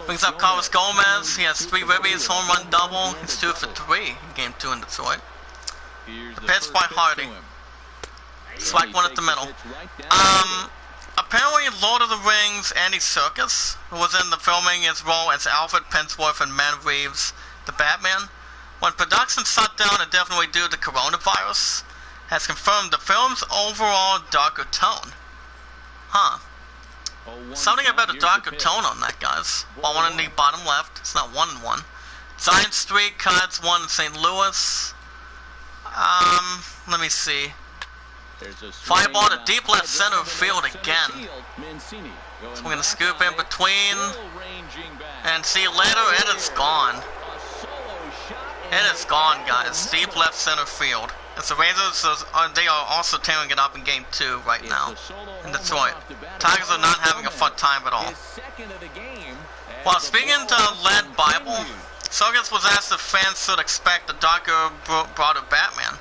Brings up Carlos Gomez. He has 3 ribbies, home run double. He's 2 for 3 in game 2 in Detroit. The pitch by Hardy. Strike 1 at the middle. Apparently Lord of the Rings Andy Serkis, who was in the filming his role as Alfred Pennyworth and Matt Reeves, the Batman, when production shut down indefinitely due to coronavirus, has confirmed the film's overall darker tone. Huh. Something about a darker tone on that, guys. Ball 1 in the bottom left. It's not 1-1. Giant Street, Cards 1 in St. Louis. Let me see. Fly ball to deep left center field again. So we're going to scoop in between. And see you later, and it's gone. It is gone, guys. Deep left center field. As the Rangers, they are also tearing it up in Game 2 right now in Detroit. Tigers are not having a fun time at all. Well, speaking to Lead Bible, Sogans was asked if fans should expect a darker, broader Batman.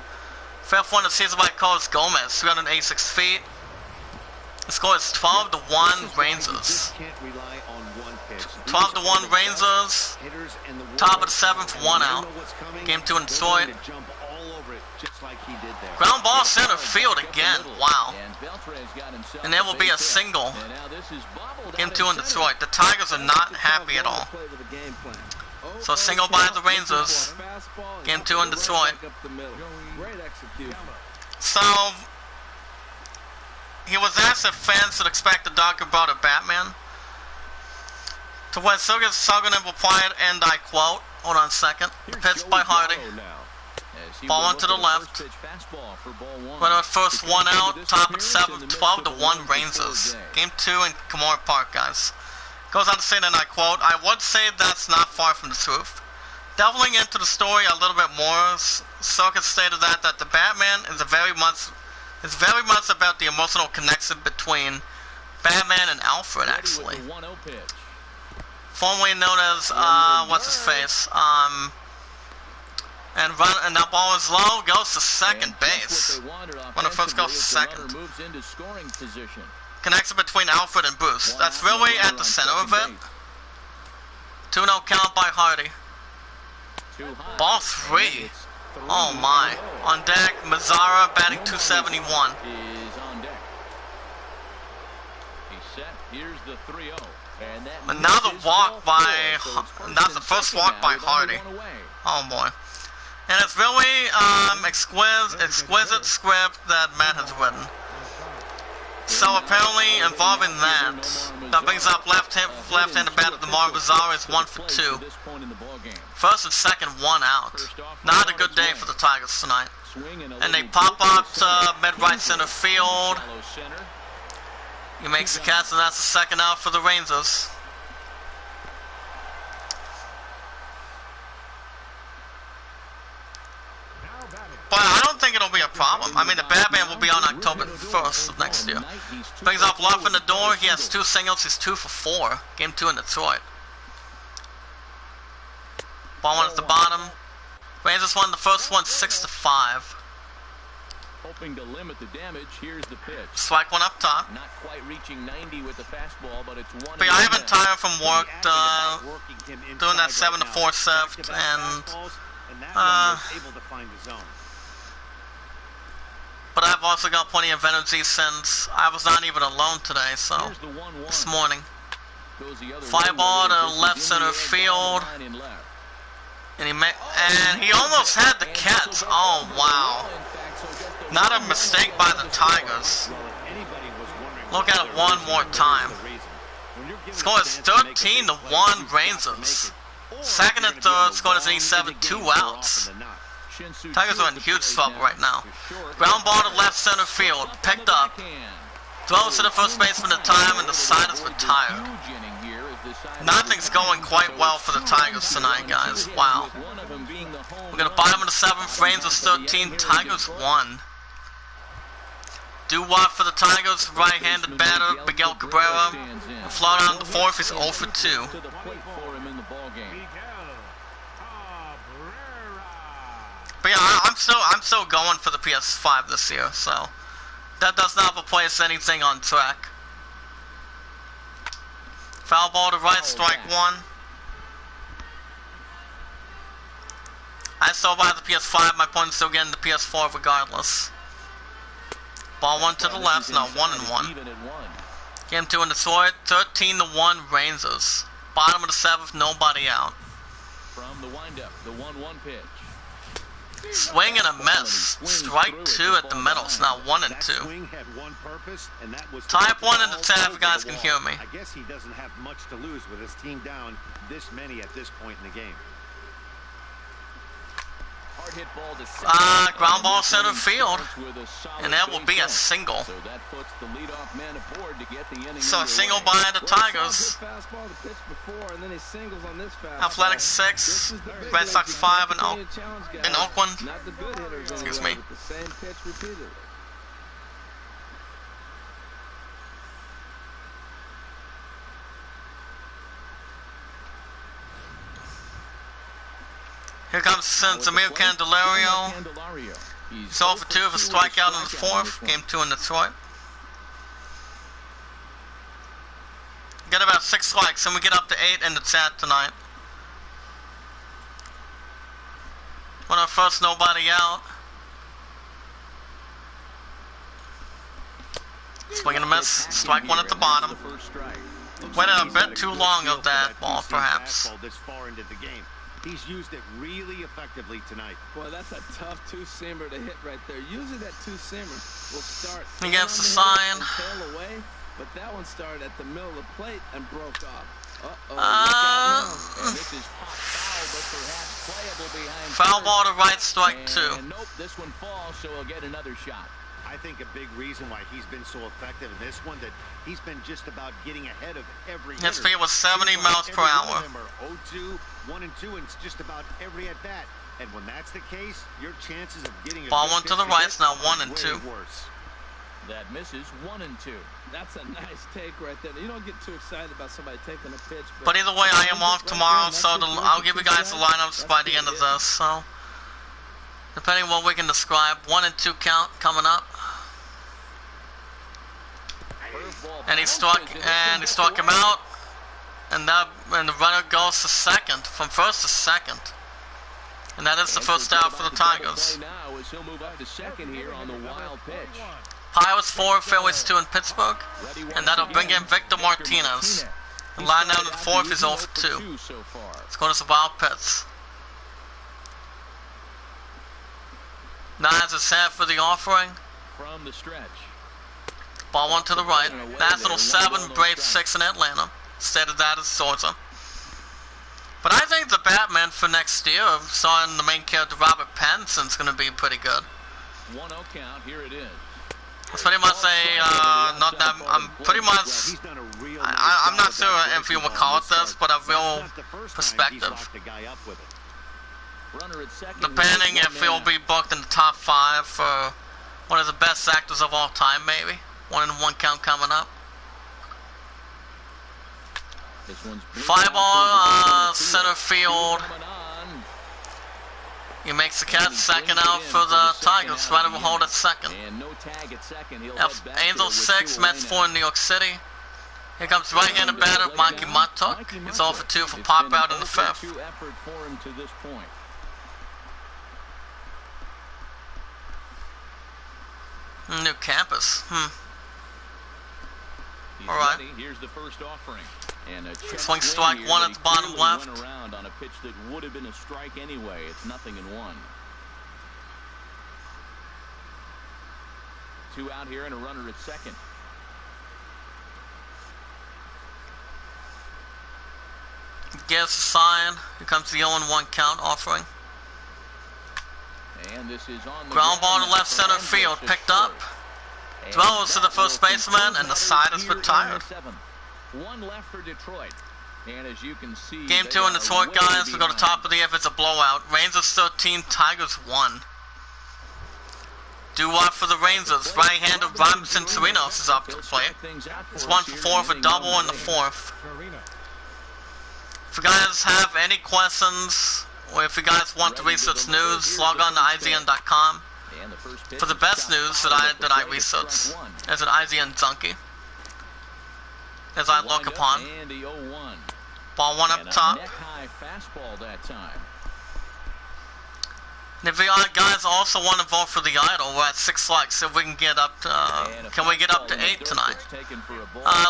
Fifth one of the season by Carlos Gomez, 386 feet. The score is 12-1 Rangers. 12-1 Rangers. Top of the 7th, 1 out. Game 2 in Detroit. Ground ball center field again. Wow. And there will be a single. Game 2 in Detroit. The Tigers are not happy at all. So a single by the Rangers. Game 2 in Detroit. So he was asked if fans should expect a darker, broader Batman. To what Soganen replied, and I quote, hold on a second, pitch by Hardy. Ball one to the left. Runner first, 1 out, top of 7th, 12-1 Rangers. Game 2 in Kimura Park, guys. Goes on to say, and I quote, I would say that's not far from the truth. Delving into the story a little bit more, Sogan stated that the Batman is very much about the emotional connection between Batman and Alfred, actually. Formerly known as, what's his face? And that ball is low, goes to second base. Runner first goes to second. Connection between Alfred and Bruce. That's really at the center of it. 2-0 count by Hardy. Ball 3. Oh my. On deck, Mazzara batting 271. Another walk by, that's the first walk by Hardy. Oh boy. And it's really exquisite script that Matt has written. So apparently involving that brings up left-handed batter DeMar Mazzara is 1 for 2. First and second, 1 out. Not a good day for the Tigers tonight. And they pop up to mid-right center field. He makes the catch, and that's the second out for the Rangers. But I don't think it'll be a problem. I mean, the Batman will be on October 1st of next year. Brings up Love in the door. He has 2 singles. He's 2 for 4. Game 2 in Detroit. Ball 1 at the bottom. Rangers won the first one 6-5. Hoping to limit the damage. Here's the pitch. Strike 1 up top. Not quite reaching 90 with the fastball, but it's 1. But I haven't tired from work doing that 7-4 shift, and but I've also got plenty of energy since I was not even alone today, so this morning. Fly ball to left center field. And he almost had the catch. Oh wow. Not a mistake by the Tigers. Look at it one more time. Score is 13-1 Rangers. Second and third, score is 87, 2 outs. Tigers are in huge trouble right now. Ground ball to left center field, picked up. Throws to the first baseman at time, and the side is retired. Nothing's going quite well for the Tigers tonight, guys. Wow. We're going to bottom of the 7th, Rangers 13, Tigers 1. Do-what for the Tigers, right-handed batter, Miguel Cabrera. Float on the 4th, he's 0 for 2. But yeah, I'm still going for the PS5 this year, so that does not replace anything on track. Foul ball to right, strike 1. I still buy the PS5, my opponent's still getting the PS4 regardless. Ball 1 to the left, now 1-1. Game 2 in Detroit, 13-1 Rangers. Bottom of the 7th, nobody out. From the windup, the 1-1 pitch. Swing and a miss. Strike 2 at the middle. It's now 1-2. Type 1 in the chat if you guys can hear me. I guess he doesn't have much to lose with his team down this many at this point in the game. Ground ball center field, and that will be a single. So a single by the Tigers. Athletics 6, Red Sox 5 in Oakland. Excuse me. same pitch repeatedly. Here comes Samir Candelario. He's 0 for 2 with a strikeout in the fourth. Game 2 in Detroit. Get about 6 strikes, and we get up to 8 in the chat tonight. When our first nobody out. Swing and a miss. Strike one at the bottom. Waited a bit too long of that ball, perhaps. This far into the game. He's used it really effectively tonight. Boy, that's a tough two-seamer to hit right there. Usually that two-seamer will start He gets the sign. tail away, but that one started at the middle of the plate and broke off. And this is pop foul, but perhaps playable behind Foul ball to right, strike 2. And nope, this one falls, so he'll get another shot. I think a big reason why he's been so effective in this one that he's been just about getting ahead of every hitter. His speed was 70 miles per hour. 0-2, 1-2, and it's just about every at bat. And when that's the case, your chances of getting a ball good one to the pitch right, hit it's now are 1 and 2. way worse. That misses 1 and 2. That's a nice take right there. You don't get too excited about somebody taking a pitch. But either way, I am off tomorrow, so I'll give you guys the lineups by the end of this. So, depending on what we can describe, 1 and 2 count coming up. And he struck him out, and the runner goes to second, from first to second, and that is the first out for the Tigers. Now as he'll move up to second here on the wild pitch. Pirates 4, Phillies 2 in Pittsburgh, and that'll bring in Victor Martinez. And line out in the fourth is 0 for 2. It's going to some wild pitch. Now has his hand for the offering. From the stretch. Ball one to the right. National 7, Braves 6 in Atlanta. Instead of that is Georgia. But I think the Batman for next year, starring the main character Robert Pattinson's going to be pretty good. 1-0 count. Here it is. It's pretty much I'm pretty much, I'm not sure if you would call it this, but a real perspective. Depending if he'll be booked in the top 5 for one of the best actors of all time, maybe. 1 and 1 count coming up. Fly ball, center field. He makes the catch, second out for the Tigers. Right of a hold at second. Yep, Angels 6, Mets 4 in New York City. Here comes right-handed batter Mikey Matuk. He's 0 for 2 for pop out in the 5th. New campus. Alright. Here's the first offering. And a swing strike 1 at the bottom left. Around on a pitch that would have been a strike anyway. It's 0-1. 2 out here and a runner at second. Gives a sign. Here comes the 0-1 count offering. And this is on the ground ball to left center field. Picked up. Throws to the first baseman, and the side is retired. 1 left for Detroit. And as you can see, Game 2 in Detroit, guys. We go to top of the if it's a blowout. Rangers 13, Tigers 1. Do what for the Rangers? Right-hander Robinson Chirinos is up to the plate. He's 1 for 4 for double in the 4th. If you guys have any questions, or if you guys want to research news, log on to IZN.com. For the best news that I research as an IZN junkie, as I look upon. Ball 1 up top. And if you guys also want to vote for the idol, we're at 6 likes. If we can get up to, can we get up to 8 tonight?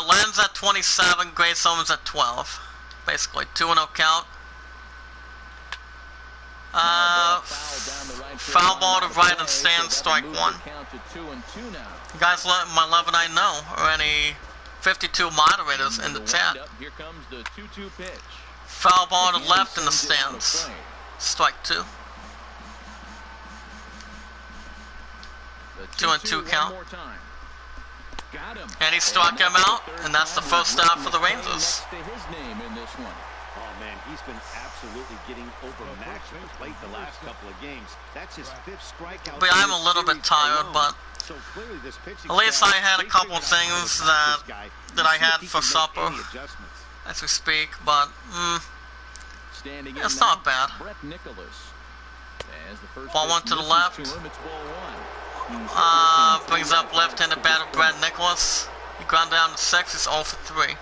Len's at 27, Grace Owens at 12. Basically 2-0 count. Foul ball to right and stand, strike 1. You guys let my love and I know, or any 52 moderators in the chat. Foul ball to left in the stands, strike 2. 2-2 count. And he struck him out, and that's the first out for the Rangers. Oh man, he's He's been absolutely getting overmatched at the plate the last couple of games. That's his 5th strikeout. But I'm a little bit tired, but so clearly this pitching at least I had a couple of things that I had for supper as we speak, but it's not bad. Ball one to the left. Brings up left-handed batter Brett Nicholas. He ground down to 6. He's 0 for 3.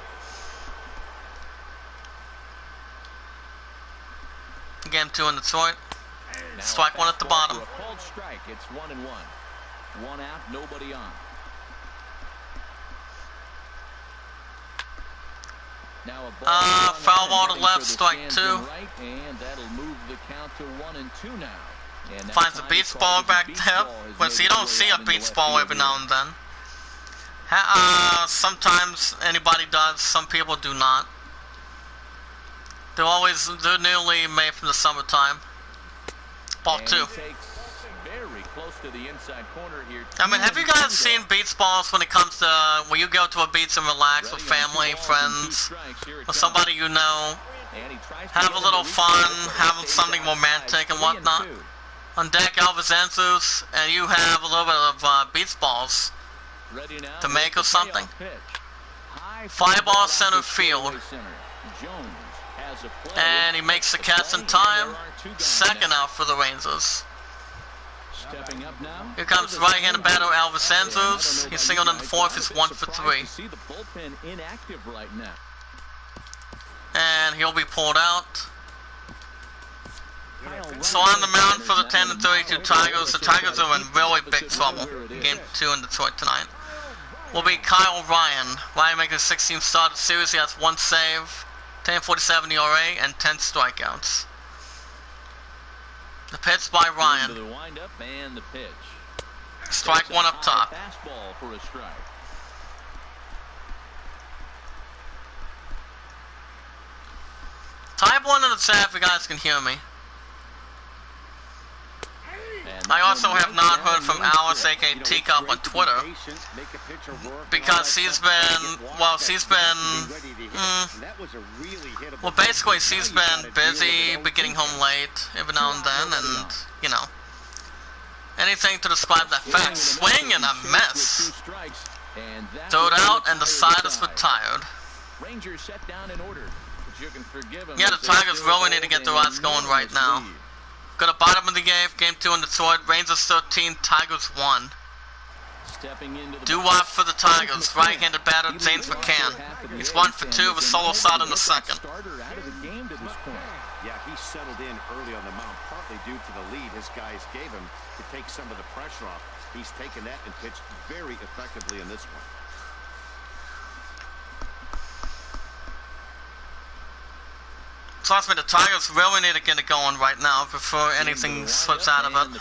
Game 2 in Detroit. Strike 1 at the bottom. Strike. It's 1-1. 1 out, nobody on. Now a foul ball to left, strike 2. Right, and that'll move the count to 1-2 now. And finds a beats ball back there. Well, so you don't see a beats ball every now and then. Sometimes anybody does, some people do not. They're nearly made from the summertime. Ball 2. Very close to the inside corner here. I mean, have you guys seen beats balls when it comes to when you go to a beats and relax with family, friends, or somebody you know, have a little fun, have something romantic and whatnot? On deck, Elvis Anzus, and you have a little bit of beats balls to make or something. Fly ball center field. And he makes the catch in time. 2nd out for the Rangers. Here comes right-handed batter Elvis Anzus. He's singled in the 4th. He's 1 for 3. And he'll be pulled out. So on the mound for the 10-32 Tigers. The Tigers are in really big trouble. Game 2 in Detroit tonight will be Kyle Ryan. Ryan making a 16th start of the series. He has 1 save, 10.47 ERA, and 10 strikeouts. The pitch by Ryan. The windup and the pitch. Strike 1 up top. Fastball for a strike. Type 1 in the chat if you guys can hear me. I also have not heard from Alice, aka Teacup, on Twitter, because she's been busy, but getting home late every now and then, and, you know, anything to describe that fact. Swing and a miss. Throw it out, and the side is retired. Yeah, the Tigers really need to get their eyes going right now. Got a bottom of the game 2 in Detroit. Rangers 13, Tigers 1. Doo-wop for the Tigers. Right-handed batter James McCann. He's 1 for 2 with a solo shot in the 2nd. Yeah, he settled in early on the mound, partly due to the lead his guys gave him to take some of the pressure off. He's taken that and pitched very effectively in this one. Trust me, the Tigers really need to get it going right now before anything slips out of it.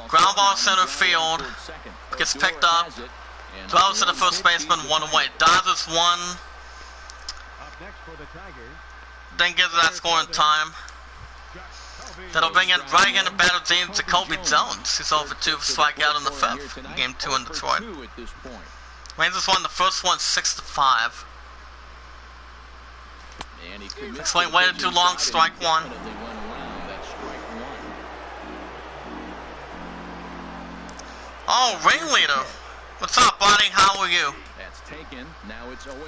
Ground ball center field. Gets picked up. Throws to the first baseman, 1 away. Dodgers 1. Then gives that score in time. That'll bring in right-handed batter James Jacoby Jones. He's over 2 for strikeout in the 5th. Game 2 in Detroit. Rangers won the first one 6-5. Explain, waited too long, strike 1. Oh, ringleader. What's up, buddy? How are you?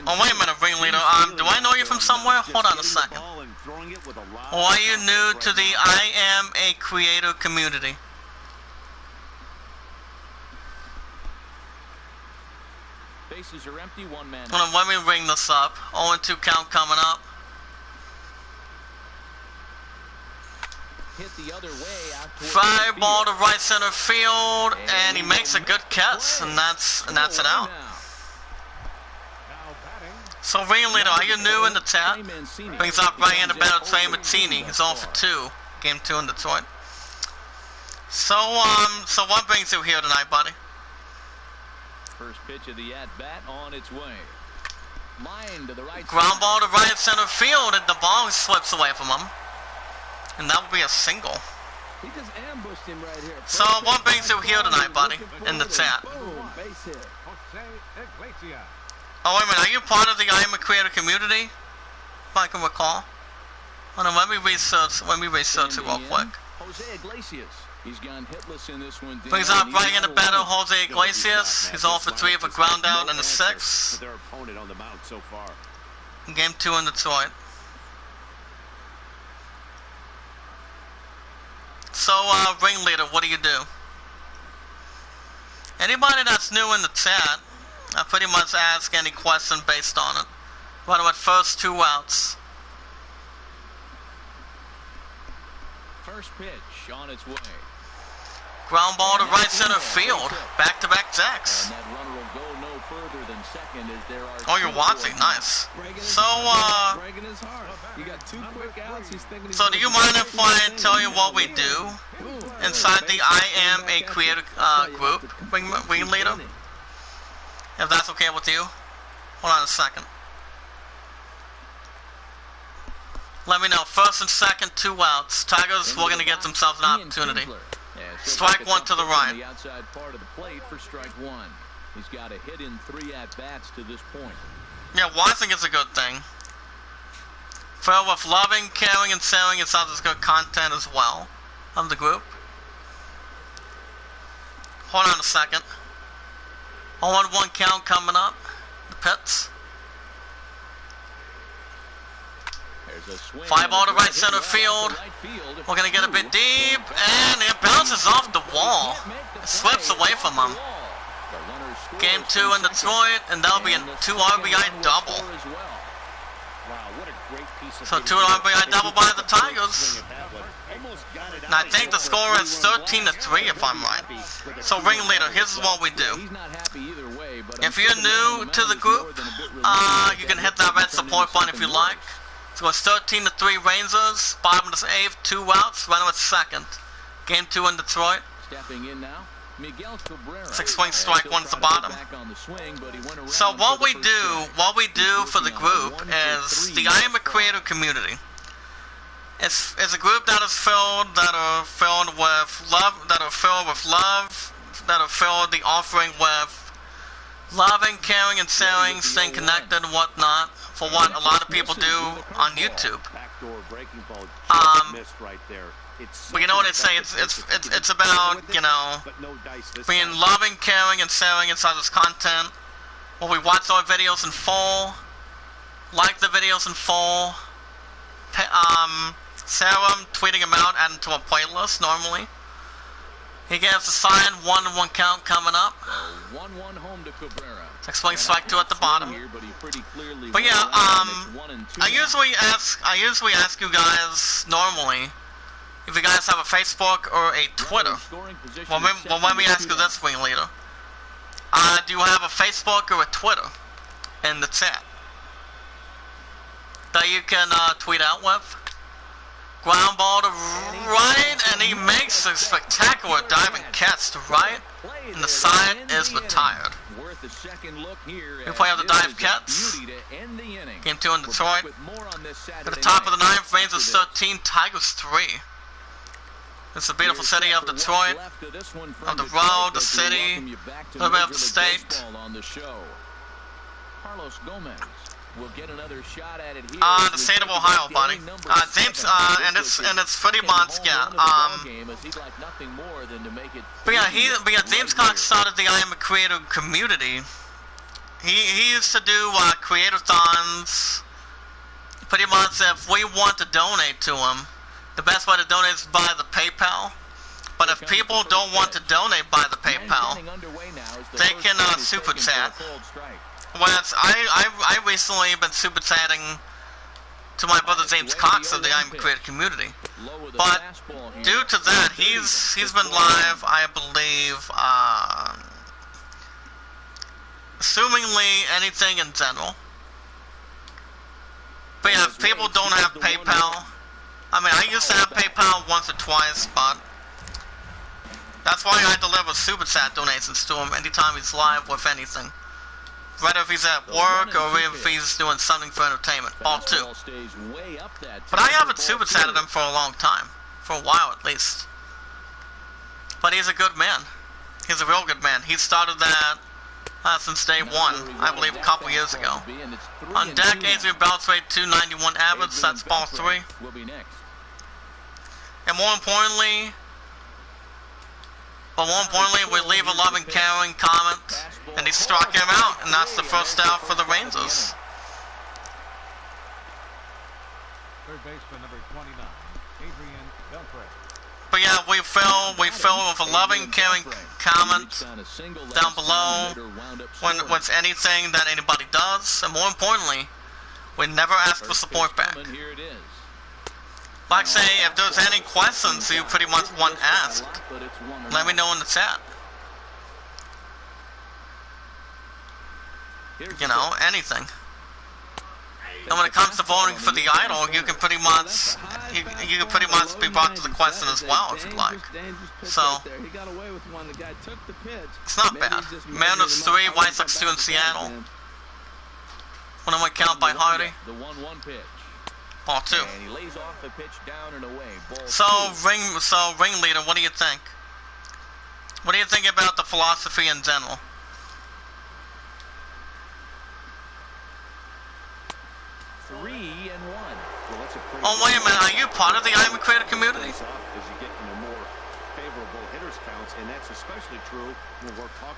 Oh, wait a minute, ringleader. Do I know you from somewhere? Hold on a second. Or are you new to the Iamacreator community? Bases are empty, 1 man. Hold on, let me ring this up. 0-2 count coming up. Hit the other way out Fly ball to right center field, and he makes a good catch, and that's it out. So ringleader, are you new in the chat? Brings up right-handed batter Trey Mancini. He's 0 for 2. Game 2 in Detroit. So what brings you here tonight, buddy? First pitch of the at-bat on its way. Line to the right. Ground ball to right center field, and the ball slips away from him. And that will be a single. He just ambushed him right here. So what brings you here tonight, buddy, in the chat? Boom, base hit. Oh, wait a minute, are you part of the Iamacreator community? if I can recall. Hold on, let me research it real quick. Jose Iglesias. He's gone hitless in this one. Brings up right in the battle, Jose Iglesias. He's all for 3 of a ground out and a 6. Their opponent on the mound so far. In game 2 in Detroit. So, ringleader, what do you do? Anybody that's new in the chat, I pretty much ask any question based on it. What about first 2 outs? First pitch on its way. Ground ball to right center field. Back-to-back jacks. And that runner will go no further than second as there are. Oh, you're watching. Nice. So, breaking his heart. You got 2 quick outs. He's thinking. So do you mind if I tell you what we do inside the Iamacreator group, ringleader? If that's okay with you? Hold on a second. Let me know. First and second, 2 outs. Tigers were going to get themselves an opportunity. Strike 1 to the right. The outside part of the plate for strike 1. He's got a hit in 3 at-bats to this point. Yeah, watching is a good thing. Phil with loving, caring, and sharing is others good content as well of the group. Hold on a second. 0-1 count coming up. The pits. 5 ball to right center field. We're going to get a bit deep, and it bounces off the wall. It slips away from him. Game 2 in Detroit, and that'll be a 2 RBI double. So 2 RBI double by the Tigers. And I think the score is 13-3 if I'm right. So ringleader, here's what we do. If you're new to the group, you can hit that red support button if you like. So it's 13-3 Rangers, bottom of the 8th, 2 outs, runner at second. Game 2 in Detroit. Stepping in now, Miguel Cabrera. 6 swing, strike 1 at the bottom. So what we do for the group is the Iamacreator community. It's a group that is filled with love, that are filled with the offering with loving, caring, and sharing, staying connected and whatnot. For what a lot of people do on YouTube. But you know what I say? It's about, you know, being loving, caring, and sharing inside this content. When we watch our videos in full, like the videos in full, share them, tweeting them out, add them to a playlist normally. He gives a sign, 1-1 count coming up. 1-1 home to Cabrera. 6 swing, strike 2 at the bottom. But yeah, I usually ask you guys normally if you guys have a Facebook or a Twitter. Well, let me ask you this, ringleader. Do you have a Facebook or a Twitter in the chat that you can tweet out with? Ground ball to right, and he makes a spectacular diving catch to right, and the side is retired. We play out the dive catch. Game 2 in Detroit. At the top of the 9th, Rangers 13, Tigers 3. It's a beautiful city of Detroit, of the road, the city, a little bit of the state. Carlos Gomez will get another shot at it here. The state of Ohio, buddy. James, and it's pretty much, yeah. But yeah, James Cox started the Iamacreator community. He used to do creator-thons. Pretty much, if we want to donate to him, the best way to donate is by the PayPal. But if people don't want to donate by the PayPal, they can super chat. Well, I recently been super chatting to my brother James Cox of the Iamacreator community. But due to that, he's been live, I believe, assumingly anything in general. But yeah, if people don't have PayPal, I mean, I used to have PayPal once or twice, but that's why I deliver super chat donations to him anytime he's live with anything. Whether if he's at work or if he's doing something for entertainment, all two. But I haven't super chatted him for a long time, for a while at least. But he's a good man. He's a real good man. He started that since day one, I believe a couple years ago. On deck, Adrian Beltre, 291 average, that's ball 3. And more importantly, we leave a loving, caring comment, and he struck him out, and that's the first out for the Rangers. Third baseman number 29, Adrian Beltre. But yeah, we fill with a loving, caring comment down below when it's anything that anybody does, and more importantly, we never ask for support back. Like say, if there's any questions you pretty much want asked, let me know in the chat. You know, anything. And when it comes to voting for the idol, you can pretty much be brought to the question as well if you like. So it's not bad. Mariners 3, White Sox 2 in Seattle. 1-1 count by Hardy. Ball 2. So ringleader, what do you think? What do you think about the philosophy in general? Oh wait a minute, are you part of the Iamacreator community?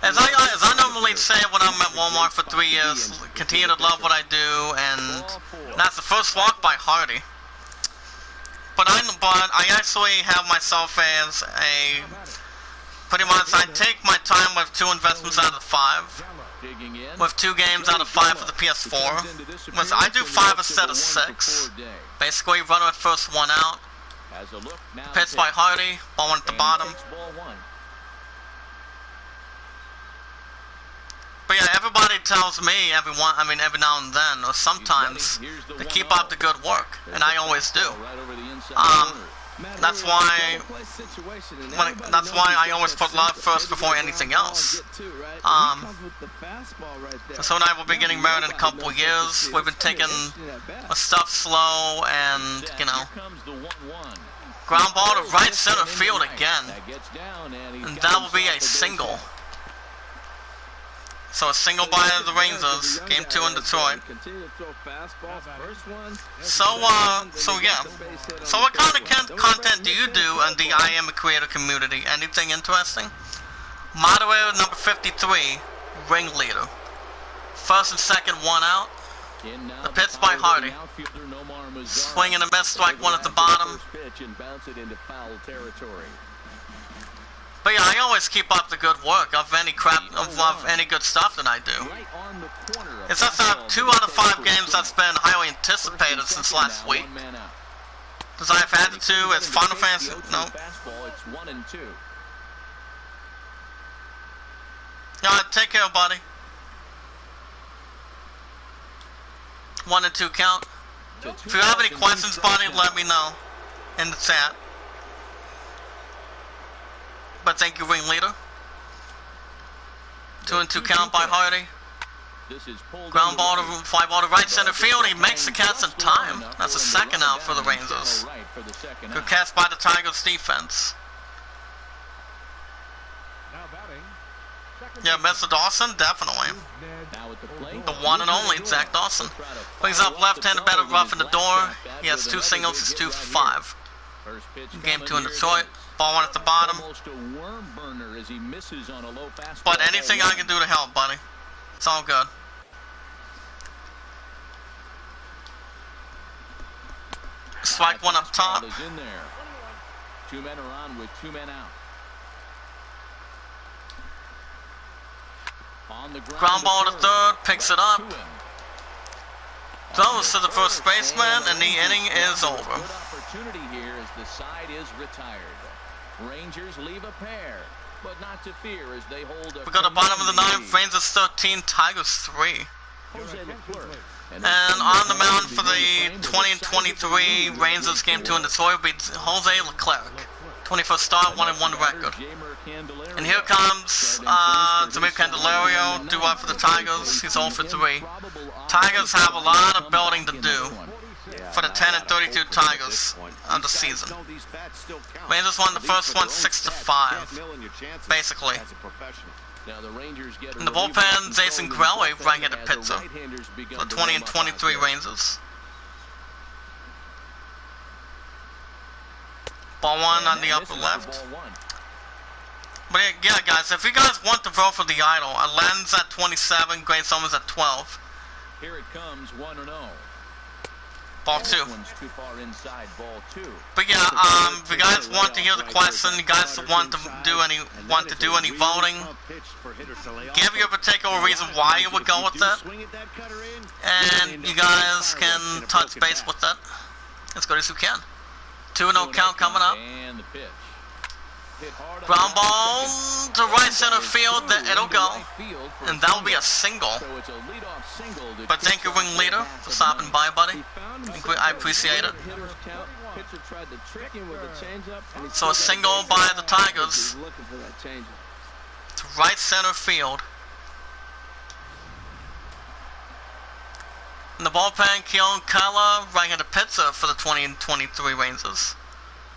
As I normally say when I'm at Walmart for 3 years, continue to love what I do, and that's the first walk by Hardy. But I actually have myself as a, pretty much I take my time with 2 investments out of 5. With 2 games out of 5 for the PS4. I do 5 instead of 6. Basically, runner at first, 1 out. Pitch by Hardy, ball 1 at the bottom. But yeah, everybody tells me every now and then, or sometimes, to keep up the good work, and I always do. That's why I always put love first before anything else. So and I will be getting married in a couple of years. We've been taking stuff slow, and you know, ground ball to right center field again, and that will be a single. So a single by the Rangers, game 2 in Detroit. So yeah. So what kind of content do you do in the Iamacreator community? Anything interesting? Moderator number 53, ringleader. First and second, 1 out. The pitch by Hardy. Swing and a miss, strike 1 at the bottom. But yeah, I always keep up the good work of any good stuff that I do. It's just that 2 out of 5 games that's been highly anticipated since last week. Because I've had to, it's Final Fantasy, no. Yeah, take care, buddy. 1 and 2 count. If you have any questions, buddy, let me know in the chat. But thank you, ringleader. 2 and 2 count by Hardy. Ground ball to fly ball to right center field. He makes the catch in time. That's a second out for the Rangers. Good catch by the Tigers defense. Yeah, Mr. Dawson, definitely. The one and only Zach Dawson. Brings up left-handed batter rough in the door. He has 2 singles. He's 2 for 5. Game 2 in Detroit. Ball 1 at the bottom. But anything I can do to help, buddy. It's all good. Strike 1 up top. 2 men are on with 2 men out. Ground ball to third, picks it up. Throws to the first baseman, and the inning is over. Good opportunity here as the side is retired. Rangers leave a pair, but not to fear as they hold a. We go to bottom of the 9th, Rangers 13, Tigers 3. And on the mound for the 20 and 23 Rangers game 2 in Detroit beats Jose Leclerc. 21st start, 1-1 record. And here comes Zamir Candelario, due up for the Tigers. He's 0 for 3. Tigers have a lot of building to do for the 10 and 32 Tigers. of the season. Rangers won the first one 6-5, basically. Now the Rangers get In the bullpen, Jason Grelly right-handed pitcher for 20 and 23 Rangers. Ball one on the upper left. But yeah, guys, if you guys want to vote for the idol, Aladdin's at 27, Great Summers at 12. Here it comes, 1-0. Ball two. One's too far inside, ball two. But yeah, if you guys want to hear the question, you guys want to do any voting, give your particular reason why you would go with that, and you guys can touch base with that as good as you can. 2-0 count coming up. And the pitch. Ground ball to right center field, it'll go, and that will be a single. But thank you, ringleader, for stopping by, buddy. I appreciate it. So a single by the Tigers to right center field. In the bullpen, Keon Kala, right-handed pitcher for the 20 and 23 Rangers.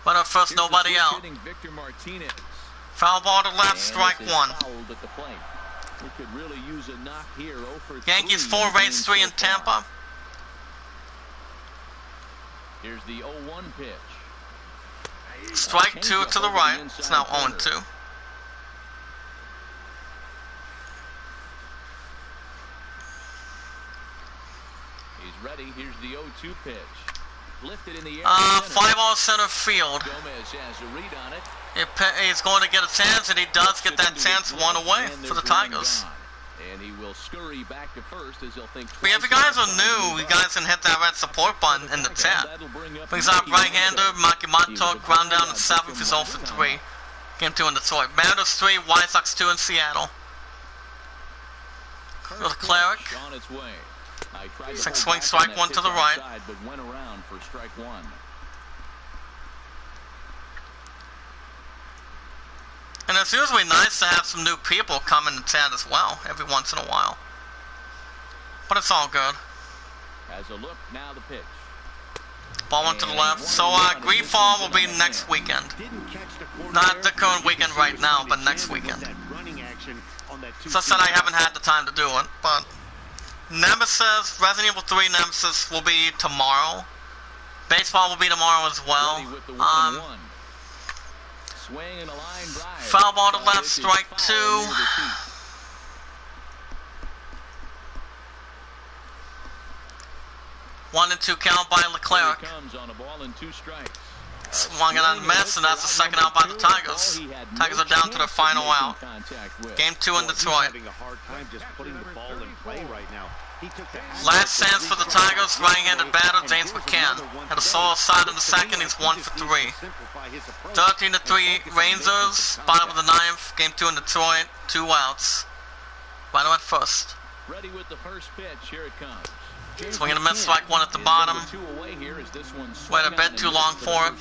But our first, nobody out. Foul ball to left, strike one. Yankees 4, Rays 3 in Tampa. Here's the 0-1 pitch. Strike two to the right. It's now 0-2. He's ready. Here's the 0-2 pitch. Lifted in the air. Fly ball center field. Gomez has a read on it. He's going to get a chance, and he does get that chance, one away for the Tigers. And he will scurry back to first as he'll think. But if you guys are new, you guys can hit that red support button in the chat. Brings up right-hander Makimato, ground down in 7th, is 0 for 3. Game 2 in Detroit. Mariners 3, White Sox 2 in Seattle. For the Cleric. Six swing, strike one to the right. But went around for strike one. And it's usually nice to have some new people come in the chat as well, every once in a while. But it's all good. As a look, now the pitch. Ball went to the left. So Green Fall will be next weekend. Not the current weekend right now, but next weekend. So I said I haven't had the time to do it, but Nemesis, Resident Evil 3 Nemesis will be tomorrow. Baseball will be tomorrow as well. Foul ball to left, strike two. One and two count by Leclerc. Swung it on the miss, and that's the second out by the Tigers. Tigers are down to their final out. Game 2 in Detroit. Last chance for the Tigers, right-handed batter James McCann. Had a solo side in the second, he's 1 for 3. 13-3 Rangers, bottom of the 9th. Game 2 in Detroit, 2 outs. Right on at first. Ready with the first pitch, here it comes. Swinging a miss, strike one at the bottom. Wait a bit too long for it.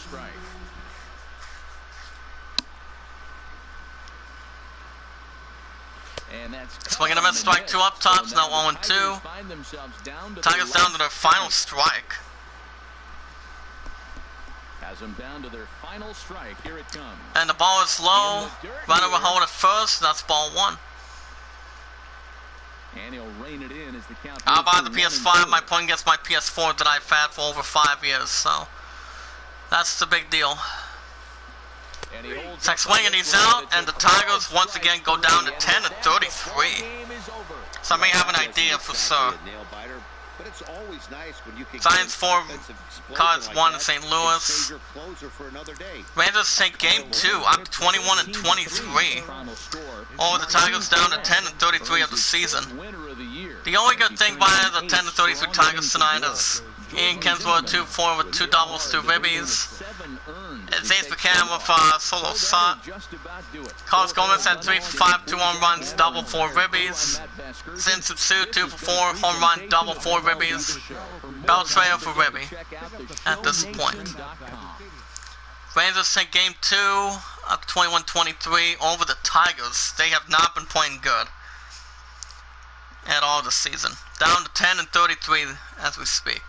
Swinging a miss, strike two up top, now 0-2. Tigers down to their final strike. Has them down to their final strike. Here it comes. And the ball is low. Runner will hold at first, that's ball one. And he'll rein it in as the count. I'll buy the PS5. My point gets my PS4 that I've had for over 5 years, so that's the big deal. Tech swing and he's out, and the Tigers once again go down to 10-33. So I may have an idea for sure. Giants 4, Cards 1 in St. Louis. Rangers take game 2, up 21-23. Over the Tigers down to 10-33 of the season. The only good thing by the 10-33 Tigers tonight is Ian Kinsler 2-4 with 2 doubles, 2 ribbies. It's Ace McCann with a solo shot. Carlos Gomez had 3 for 5, 2 home runs, double, 4 ribbies. Sinsu Tsu 2 for 4, home run, double, 4 ribbies. Beltran for ribby at this point. Rangers take game 2, up 21-23 over the Tigers. They have not been playing good at all this season. Down to 10-33 as we speak.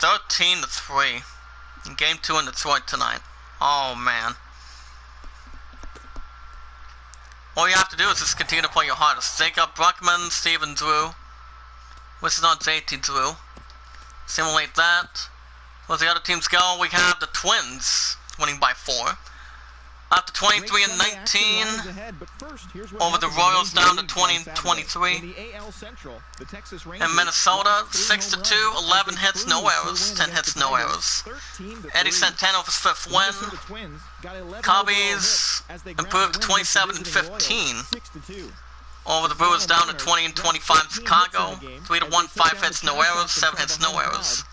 13-3 in Game 2 in Detroit tonight. Oh, man. All you have to do is just continue to play your hardest. Jacob Bruckman, Steven Drew. Which is not JT Drew. Simulate that. Where the other teams go, we have the Twins winning by 4. After 23-19, over the Royals down to 20-23. In Minnesota, 6-2, 11 hits, no errors, 10 hits, no errors. Eddie Santana with his 5th win. Cubbies improved to 27-15. Over the Brewers down to 20-25 Chicago. 3-1, 5 hits, no errors, 7 hits, no errors.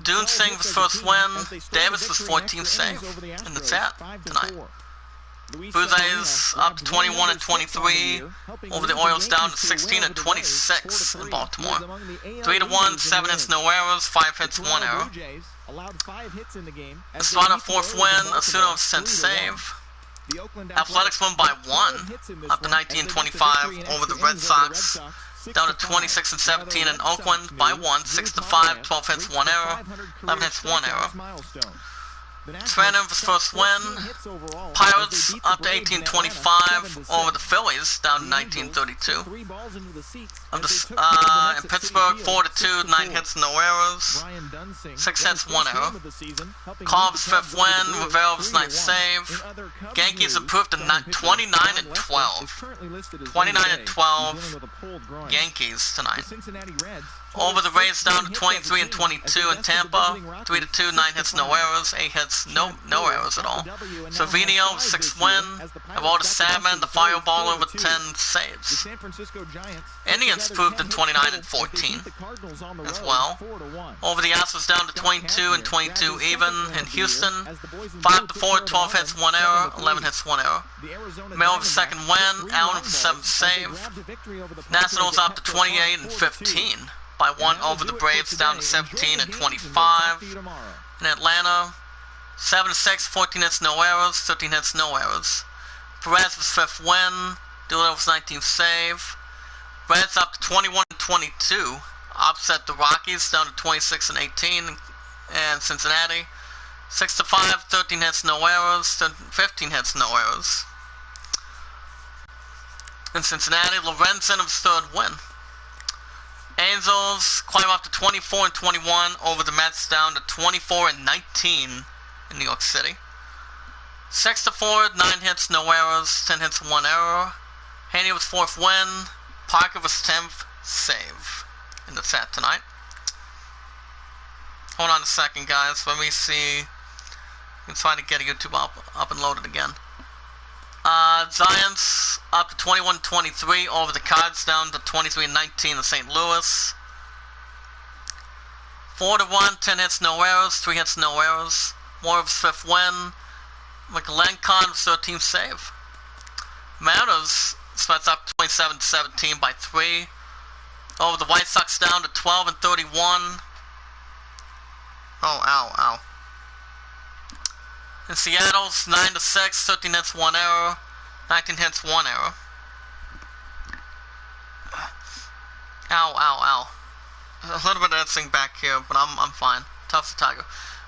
Dune Singh was first win. Davis was 14th save. And that's it tonight. Blue Jays up to 21-23. Over the Orioles down to 16-26 in Baltimore. 3-1, 7 hits, no errors, 5 hits, 1 error. Estrada 4th win. Asuno 10th save. Athletics won by 1. Up to 19-25 over the Red Sox. Down to 26-17 in Oakland by 1, 6-5, 12 hits, 1 error, 11 hits, 1 error. Trenton was first win. Pirates up to 18-25 over the Phillies, down to 19-32. In Pittsburgh, 4-2, 9 hits, no errors, 6 hits, 1 error. Cubs 5th win. Rivera was 9th save. Yankees improved to 29-12. 29-12 Yankees tonight. Over the Rays down to 23-22 in Tampa. 3-2, 9 hits, no errors, 8 hits, no errors at all. Savinio, 6th win. Evaldo Salmon, the fireballer with 10 saves. Indians improved to 29-14 as well. Over the Astros down to 22-22 even in Houston. 5-4, 12 hits, 1 error, 11 hits, 1 error. Miller with 2nd win. Allen with 7th save. Nationals up to 28-15. By 1 over the Braves down to 17-25. In Atlanta, 7-6, 14 hits, no errors, 13 hits, no errors. Perez was 5th win. Doolittle was 19th save. Reds up to 21-22. Upset the Rockies down to 26-18. And Cincinnati, 6-5, 13 hits, no errors, 15 hits, no errors. In Cincinnati, Lorenzen of 3rd win. Angels climb up to 24-21 over the Mets down to 24-19 in New York City. 6-4, 9 hits, no errors, 10 hits, 1 error. Haney was 4th win. Parker was 10th save in the set tonight. Hold on a second, guys. Let me see. I'm trying to get YouTube up and loaded again. Giants up to 21-23 over the Cards down to 23-19 in St. Louis. 4-1, 10 hits, no errors, 3 hits, no errors. Morris 5th win. McLencon was 13th save. Mariners splits up 27-17 by 3. Over the White Sox down to 12-31. Oh, ow. In Seattle's 9-6, 13 hits, 1 error, 19 hits, 1 error. Ow. A little bit of editing back here, but I'm fine. Tough to Tiger.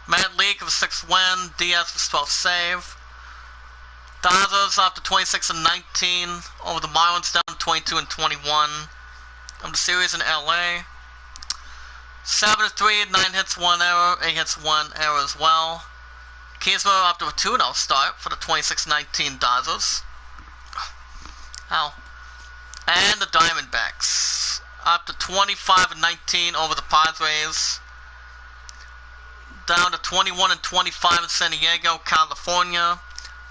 Matt Leake was 6th win. Diaz was 12th save. Dodgers up to 26-19 over the Marlins down to 22-21. Of the series in LA. 7-3, 9 hits, 1 error, 8 hits, 1 error as well. Kiesler up to a 2-0 start for the 26-19 Dodgers. Ow. And the Diamondbacks up to 25-19 over the Padres. Down to 21-25 in San Diego, California.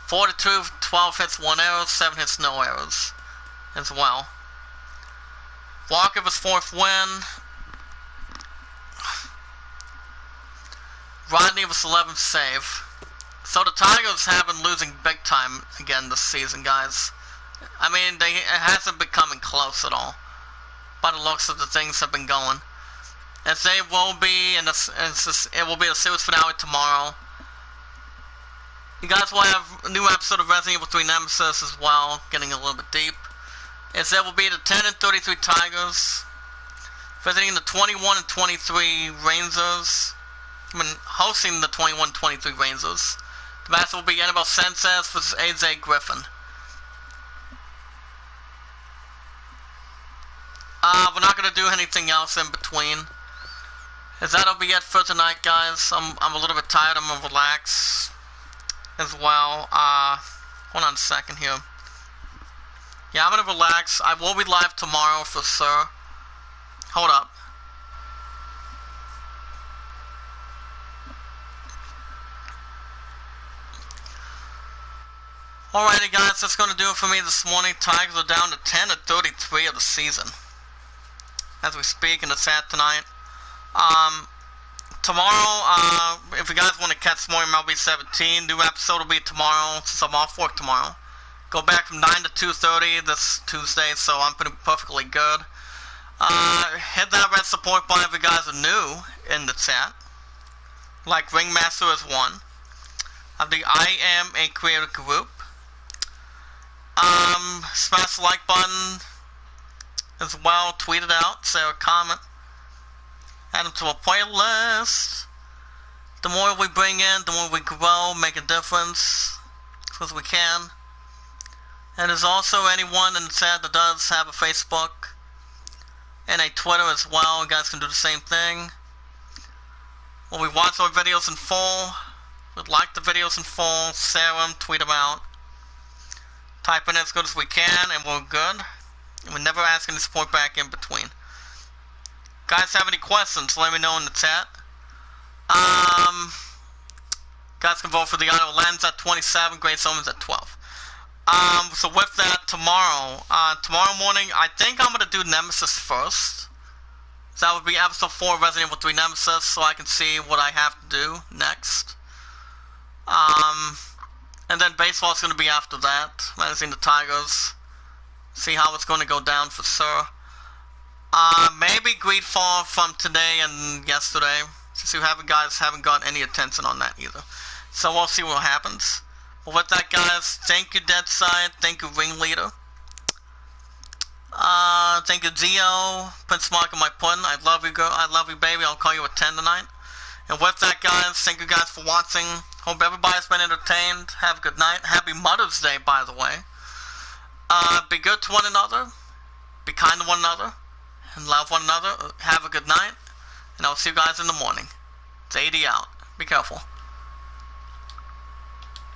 4-2, 12 hits, 1 error, 7 hits, no errors as well. Walker was 4th win. Rodney was 11th save. So the Tigers have been losing big time again this season, guys. I mean, it hasn't been coming close at all. By the looks of the things have been going. As they will be, and it will be a series finale tomorrow. You guys will have a new episode of Resident Evil 3 Nemesis as well, getting a little bit deep. As there will be the 10-33 Tigers visiting the 21 and 23 Rangers. Hosting the 21-23 Rangers. The match will be Annabelle Sanchez versus AJ Griffin. We're not going to do anything else in between. As that'll be it for tonight, guys. I'm a little bit tired. I'm going to relax as well. Hold on a second here. Yeah, I'm going to relax. I will be live tomorrow for sure. Hold up. Alrighty, guys, that's going to do it for me this morning. Tigers are down to 10-33 of the season as we speak, and it's at tonight. Tomorrow, if you guys want to catch more MLB 17, new episode will be tomorrow since I'm off work tomorrow. Go back from 9 to 2:30 this Tuesday, so I'm perfectly good. Hit that red support button if you guys are new in the chat. Like Ringmaster is one. I have the Iamacreator group. Smash the like button as well, tweet it out, say a comment, add them to a playlist. The more we bring in, the more we grow, make a difference as we can. And there's also anyone in the chat that does have a Facebook and a Twitter as well. You guys can do the same thing. When we watch our videos in full, we'd like the videos in full, share them, tweet them out. Type in as good as we can, and we're good. And we never ask any support back in between. Guys, have any questions? Let me know in the chat. Guys can vote for the Auto Lens at 27, Great Summons at 12. So with that, tomorrow morning, I think I'm going to do Nemesis first. So that would be episode 4 of Resident Evil 3 Nemesis, so I can see what I have to do next. And then baseball's going to be after that. Managing the Tigers. See how it's going to go down for sure. Maybe Greedfall from today and yesterday. Since you guys haven't got any attention on that either. So we'll see what happens. But with that, guys, thank you, Deadside. Thank you, Ringleader. Thank you, Gio. Prince Mark of my pudding. I love you, girl. I love you, baby. I'll call you a 10 tonight. And with that, guys, thank you guys for watching. Hope everybody's been entertained. Have a good night. Happy Mother's Day, by the way. Be good to one another. Be kind to one another. And love one another. Have a good night. And I'll see you guys in the morning. It's 80 out. Be careful.